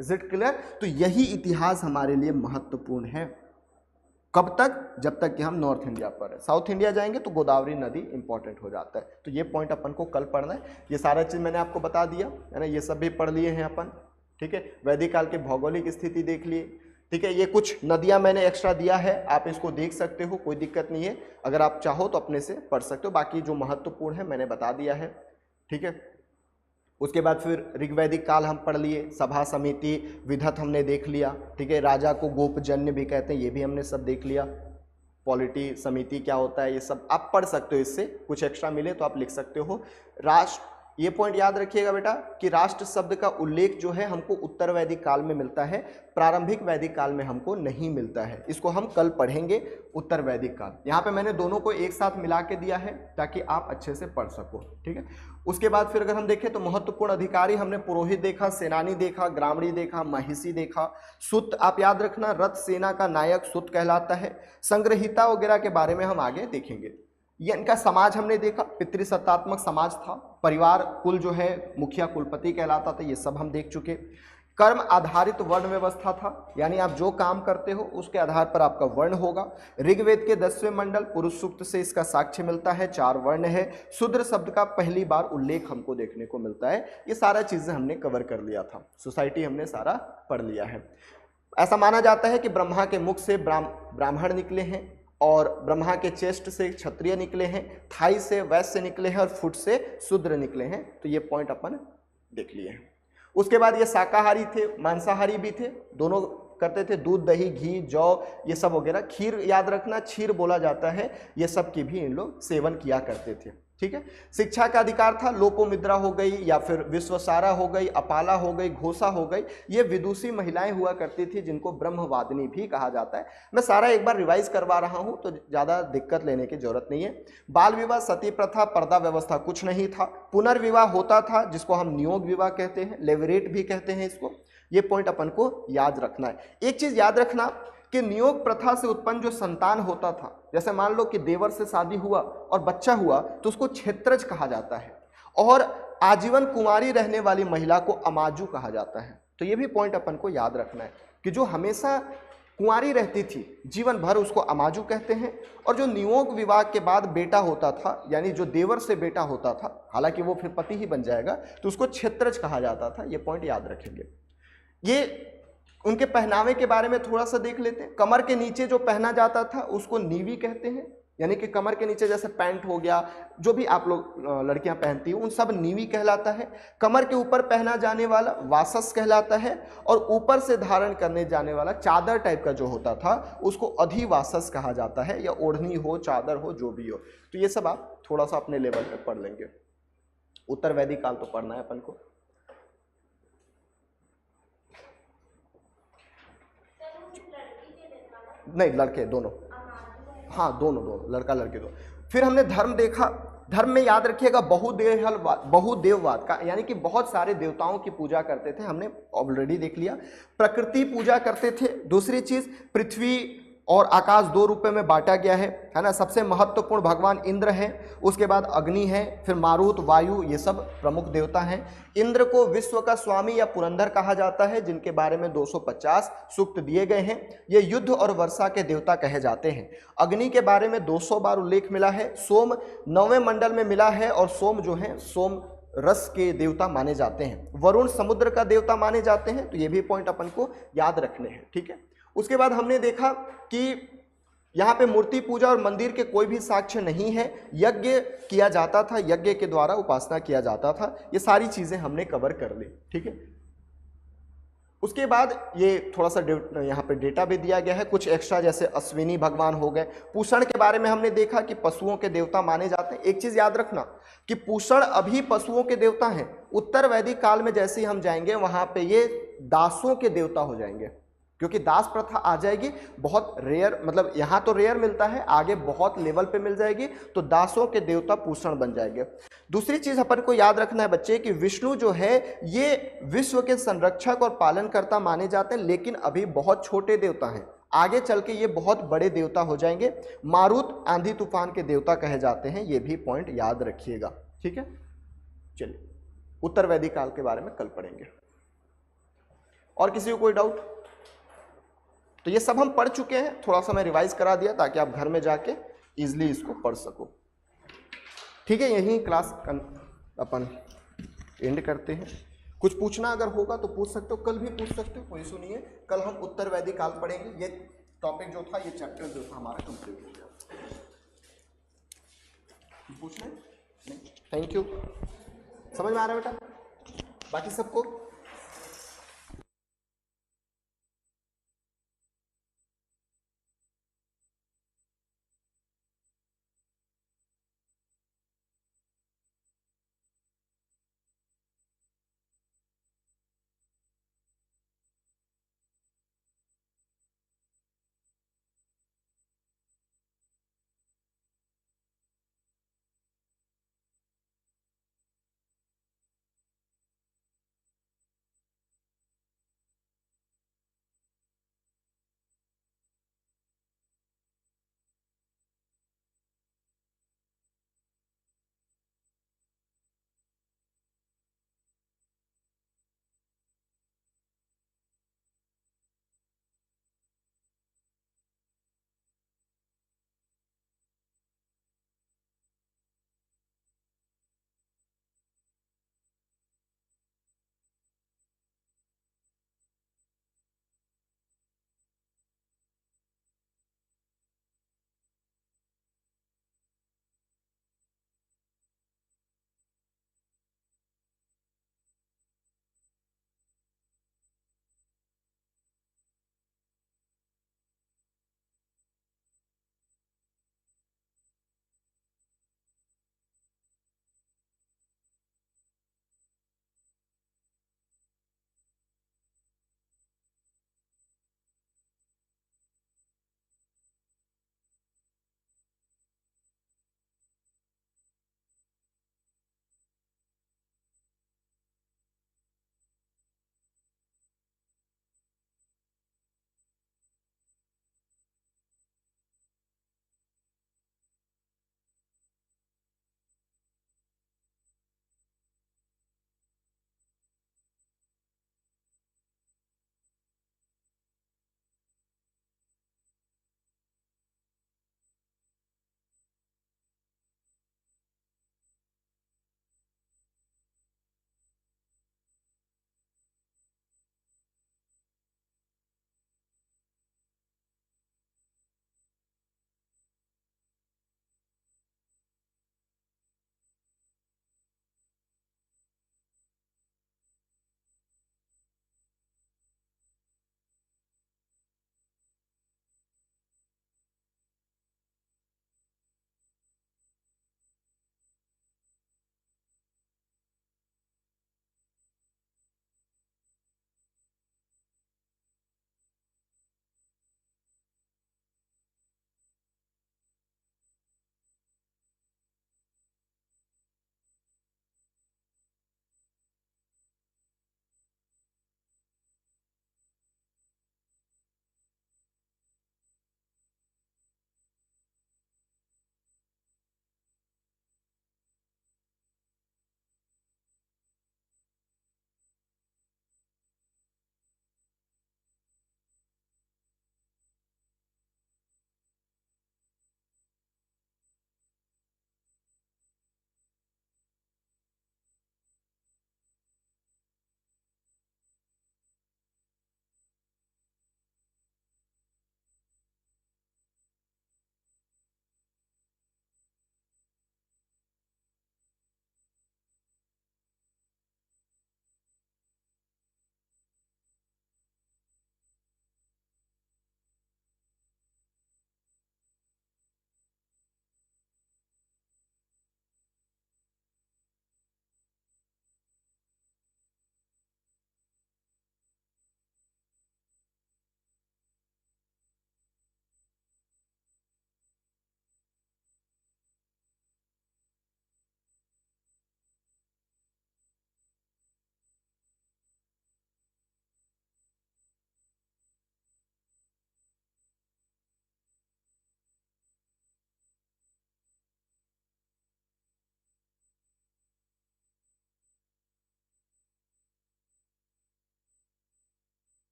Is it clear? तो यही इतिहास हमारे लिए महत्वपूर्ण है। कब तक? जब तक कि हम नॉर्थ इंडिया पर है। साउथ इंडिया जाएंगे तो गोदावरी नदी इंपॉर्टेंट हो जाता है। तो ये पॉइंट अपन को कल पढ़ना है। ये सारा चीज मैंने आपको बता दिया है ना, ये सब भी पढ़ लिए हैं अपन, ठीक है। वैदिक काल के भौगोलिक स्थिति देख लिए, ठीक है। ये कुछ नदियां मैंने एक्स्ट्रा दिया है, आप इसको देख सकते हो, कोई दिक्कत नहीं है। अगर आप चाहो तो अपने से पढ़ सकते हो, बाकी जो महत्वपूर्ण है मैंने बता दिया है, ठीक है। उसके बाद फिर ऋग्वैदिक काल हम पढ़ लिए, सभा समिति विधत हमने देख लिया, ठीक है। राजा को गोपजन्य भी कहते हैं, ये भी हमने सब देख लिया। पॉलिटी समिति क्या होता है ये सब आप पढ़ सकते हो, इससे कुछ एक्स्ट्रा मिले तो आप लिख सकते हो। राष्ट्र, ये पॉइंट याद रखिएगा बेटा कि राष्ट्र शब्द का उल्लेख जो है हमको उत्तर वैदिक काल में मिलता है, प्रारंभिक वैदिक काल में हमको नहीं मिलता है। इसको हम कल पढ़ेंगे, उत्तर वैदिक काल। यहाँ पे मैंने दोनों को एक साथ मिला के दिया है ताकि आप अच्छे से पढ़ सको, ठीक है। उसके बाद फिर अगर हम देखें तो महत्वपूर्ण अधिकारी हमने पुरोहित देखा, सेनानी देखा, ग्रामणी देखा, महिषी देखा, सुत आप याद रखना, रथ सेना का नायक सुत कहलाता है। संग्रहिता वगैरह के बारे में हम आगे देखेंगे। ये इनका समाज हमने देखा, पितृसत्तात्मक समाज था, परिवार कुल जो है मुखिया कुलपति कहलाता था, ये सब हम देख चुके। कर्म आधारित वर्ण व्यवस्था था, यानी आप जो काम करते हो उसके आधार पर आपका वर्ण होगा। ऋग्वेद के 10वें मंडल पुरुष सूक्त से इसका साक्ष्य मिलता है, 4 वर्ण है। शूद्र शब्द का पहली बार उल्लेख हमको देखने को मिलता है। ये सारा चीजें हमने कवर कर लिया था, सोसाइटी हमने सारा पढ़ लिया है। ऐसा माना जाता है कि ब्रह्मा के मुख से ब्राह्मण निकले हैं, और ब्रह्मा के चेस्ट से क्षत्रिय निकले हैं, थाई से वैश्य निकले हैं, और फुट से शूद्र निकले हैं। तो ये पॉइंट अपन देख लिए हैं। उसके बाद ये शाकाहारी थे, मांसाहारी भी थे, दोनों करते थे। दूध, दही, घी, जौ ये सब वगैरह, खीर याद रखना, क्षीर बोला जाता है, ये सब की भी इन लोग सेवन किया करते थे, ठीक है। शिक्षा का अधिकार था, लोपोमिद्रा हो गई या फिर विश्वसारा हो गई, अपाला हो गई, घोषा हो गई, ये विदुषी महिलाएं हुआ करती थी जिनको ब्रह्मवादिनी भी कहा जाता है। मैं सारा एक बार रिवाइज करवा रहा हूं तो ज़्यादा दिक्कत लेने की जरूरत नहीं है। बाल विवाह, सती प्रथा, पर्दा व्यवस्था कुछ नहीं था। पुनर्विवाह होता था जिसको हम नियोग विवाह कहते हैं, लेवरेट भी कहते हैं इसको। ये पॉइंट अपन को याद रखना है। एक चीज याद रखना कि नियोग प्रथा से उत्पन्न जो संतान होता था, जैसे मान लो कि देवर से शादी हुआ और बच्चा हुआ तो उसको क्षेत्रज कहा जाता है, और आजीवन कुंवारी रहने वाली महिला को अमाजू कहा जाता है। तो ये भी पॉइंट अपन को याद रखना है कि जो हमेशा कुंवारी रहती थी जीवन भर उसको अमाजू कहते हैं, और जो नियोग विवाह के बाद बेटा होता था, यानी जो देवर से बेटा होता था, हालांकि वो फिर पति ही बन जाएगा, तो उसको क्षेत्रज कहा जाता था। ये पॉइंट याद रखेंगे। ये उनके पहनावे के बारे में थोड़ा सा देख लेते हैं। कमर के नीचे जो पहना जाता था उसको नीवी कहते हैं, यानी कि कमर के नीचे जैसे पैंट हो गया, जो भी आप लोग लड़कियां पहनती हो उन सब नीवी कहलाता है। कमर के ऊपर पहना जाने वाला वासस कहलाता है, और ऊपर से धारण करने जाने वाला चादर टाइप का जो होता था उसको अधिवासस कहा जाता है, या ओढ़नी हो, चादर हो, जो भी हो। तो ये सब आप थोड़ा सा अपने लेवल पे पढ़ लेंगे। उत्तर वैदिक काल तो पढ़ना है अपन को। नहीं, लड़के दोनों, हाँ दोनों दोनों, लड़का लड़के दो। फिर हमने धर्म देखा। धर्म में याद रखिएगा बहुदेववाद का, यानी कि बहुत सारे देवताओं की पूजा करते थे, हमने ऑलरेडी देख लिया। प्रकृति पूजा करते थे। दूसरी चीज, पृथ्वी और आकाश दो रूपों में बांटा गया है ना। सबसे महत्वपूर्ण भगवान इंद्र है, उसके बाद अग्नि है, फिर मारुत, वायु, ये सब प्रमुख देवता हैं। इंद्र को विश्व का स्वामी या पुरंदर कहा जाता है, जिनके बारे में 250 सूक्त दिए गए हैं। ये युद्ध और वर्षा के देवता कहे जाते हैं। अग्नि के बारे में 200 बार उल्लेख मिला है। सोम 9वें मंडल में मिला है, और सोम जो है सोम रस के देवता माने जाते हैं। वरुण समुद्र का देवता माने जाते हैं। तो ये भी पॉइंट अपन को याद रखने हैं, ठीक है। उसके बाद हमने देखा कि यहाँ पे मूर्ति पूजा और मंदिर के कोई भी साक्ष्य नहीं है। यज्ञ किया जाता था, यज्ञ के द्वारा उपासना किया जाता था। ये सारी चीजें हमने कवर कर ली, ठीक है। उसके बाद ये थोड़ा सा यहाँ पे डेटा भी दिया गया है, कुछ एक्स्ट्रा, जैसे अश्विनी भगवान हो गए। पूषण के बारे में हमने देखा कि पशुओं के देवता माने जाते हैं। एक चीज याद रखना कि पूषण अभी पशुओं के देवता हैं। उत्तर वैदिक काल में जैसे ही हम जाएंगे वहां पे ये दासों के देवता हो जाएंगे, क्योंकि दास प्रथा आ जाएगी। बहुत रेयर, मतलब यहाँ तो रेयर मिलता है, आगे बहुत लेवल पे मिल जाएगी, तो दासों के देवता पूषण बन जाएंगे। दूसरी चीज अपन को याद रखना है बच्चे कि विष्णु जो है ये विश्व के संरक्षक और पालनकर्ता माने जाते हैं, लेकिन अभी बहुत छोटे देवता हैं। आगे चल के ये बहुत बड़े देवता हो जाएंगे। मारुत आंधी तूफान के देवता कहे जाते हैं, ये भी पॉइंट याद रखिएगा, ठीक है। चलिए, उत्तर वैदिक काल के बारे में कल पढ़ेंगे। और किसी को कोई डाउट? तो ये सब हम पढ़ चुके हैं, थोड़ा सा मैं रिवाइज करा दिया ताकि आप घर में जाके इजीली इसको पढ़ सको, ठीक है। यही क्लास अपन एंड करते हैं। कुछ पूछना अगर होगा तो पूछ सकते हो, कल भी पूछ सकते हो, कोई इशू नहीं है। कल हम उत्तर वैदिक काल पढ़ेंगे। ये टॉपिक जो था, ये चैप्टर जो था हमारा कंप्लीट हो गया। पूछना नहीं? Thank you. समझ में आ रहा है बेटा बाकी सबको?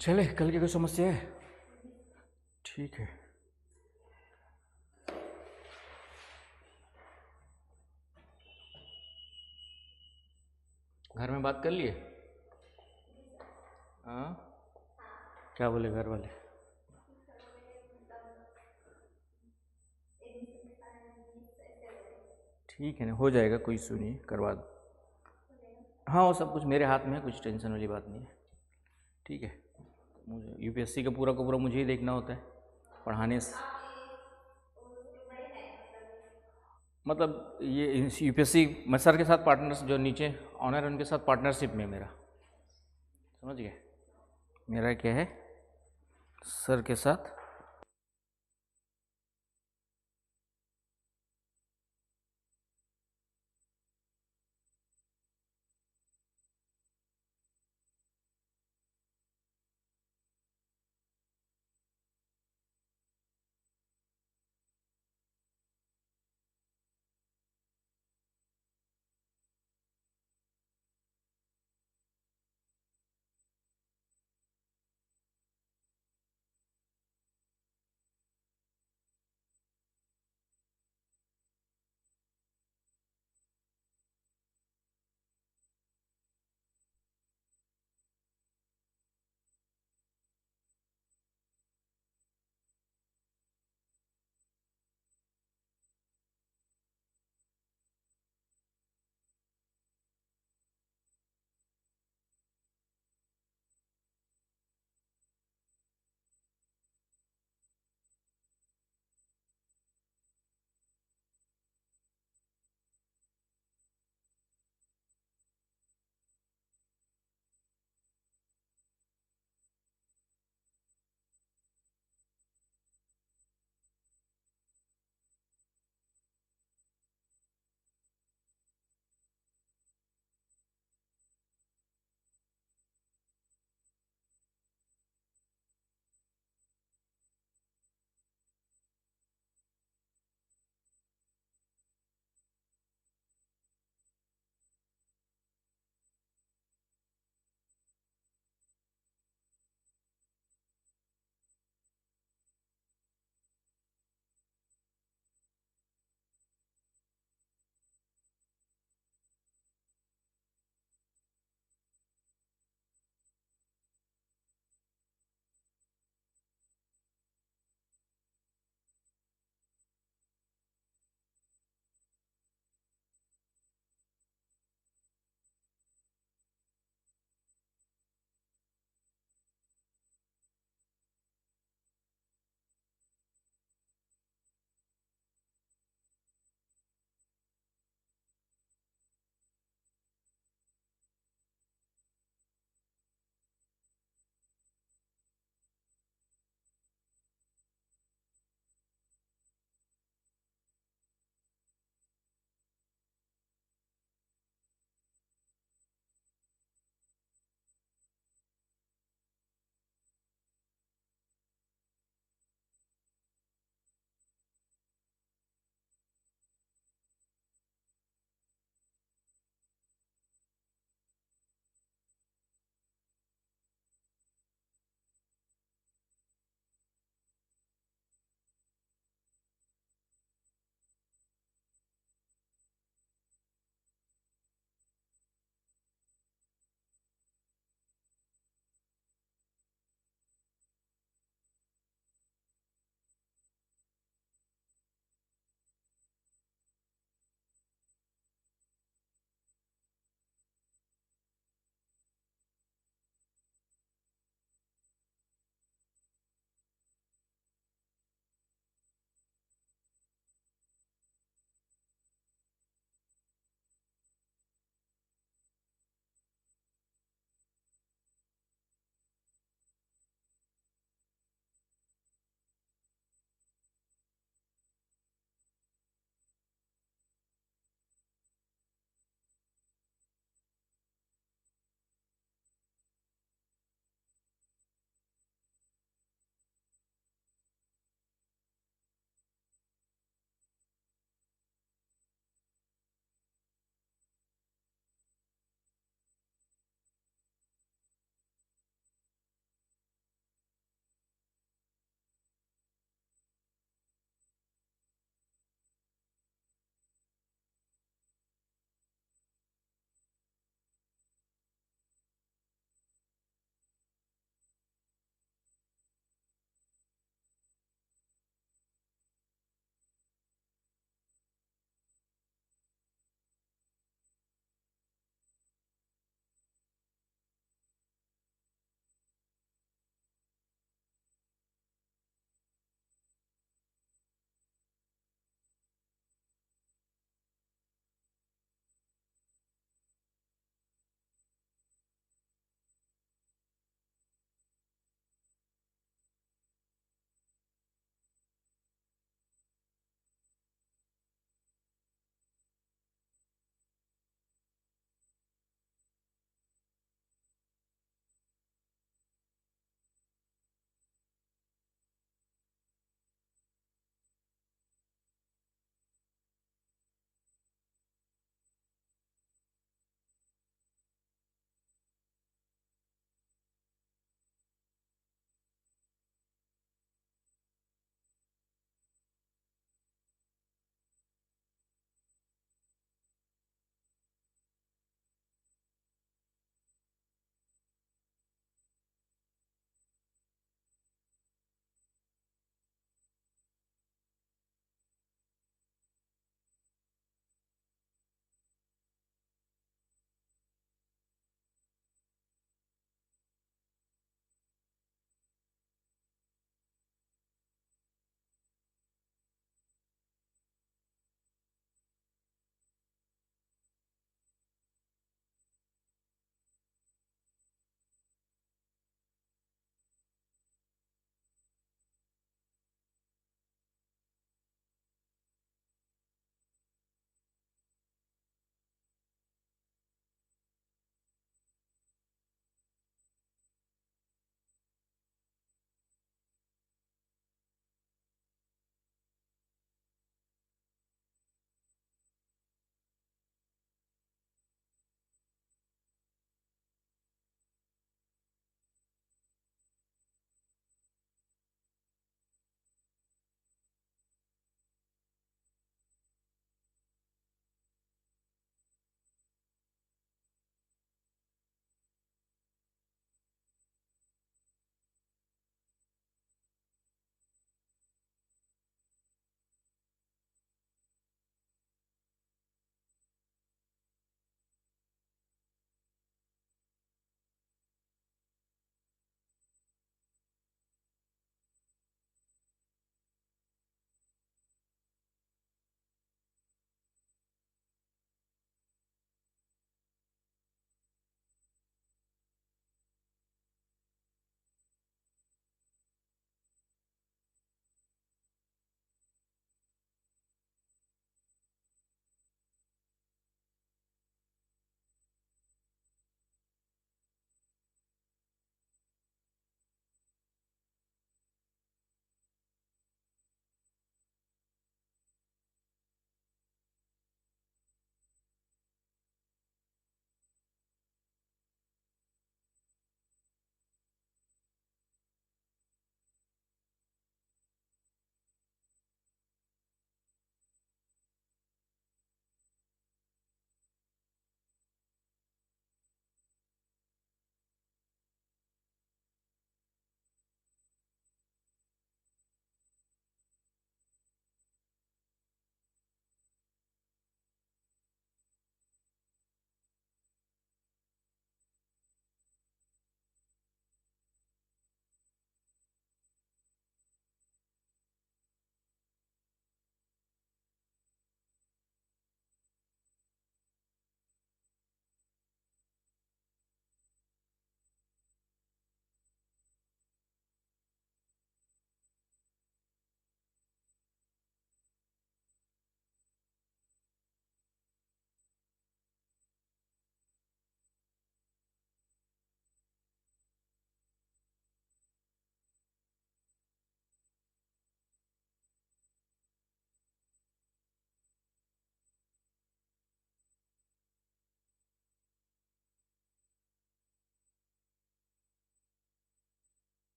चले, कल की कोई समस्या है? ठीक है। घर में बात कर लिए? हाँ, क्या बोले घर वाले? ठीक है ना, हो जाएगा, कोई इशू नहीं है, करवा दो। हाँ, वो सब कुछ मेरे हाथ में है, कुछ टेंशन वाली बात नहीं है। ठीक है, मुझे यूपीएससी का पूरा मुझे ही देखना होता है, पढ़ाने से मतलब ये यूपीएससी मैं सर के साथ पार्टनर्स, जो नीचे ऑनर है उनके साथ पार्टनरशिप में मेरा, समझ गए? मेरा क्या है, सर के साथ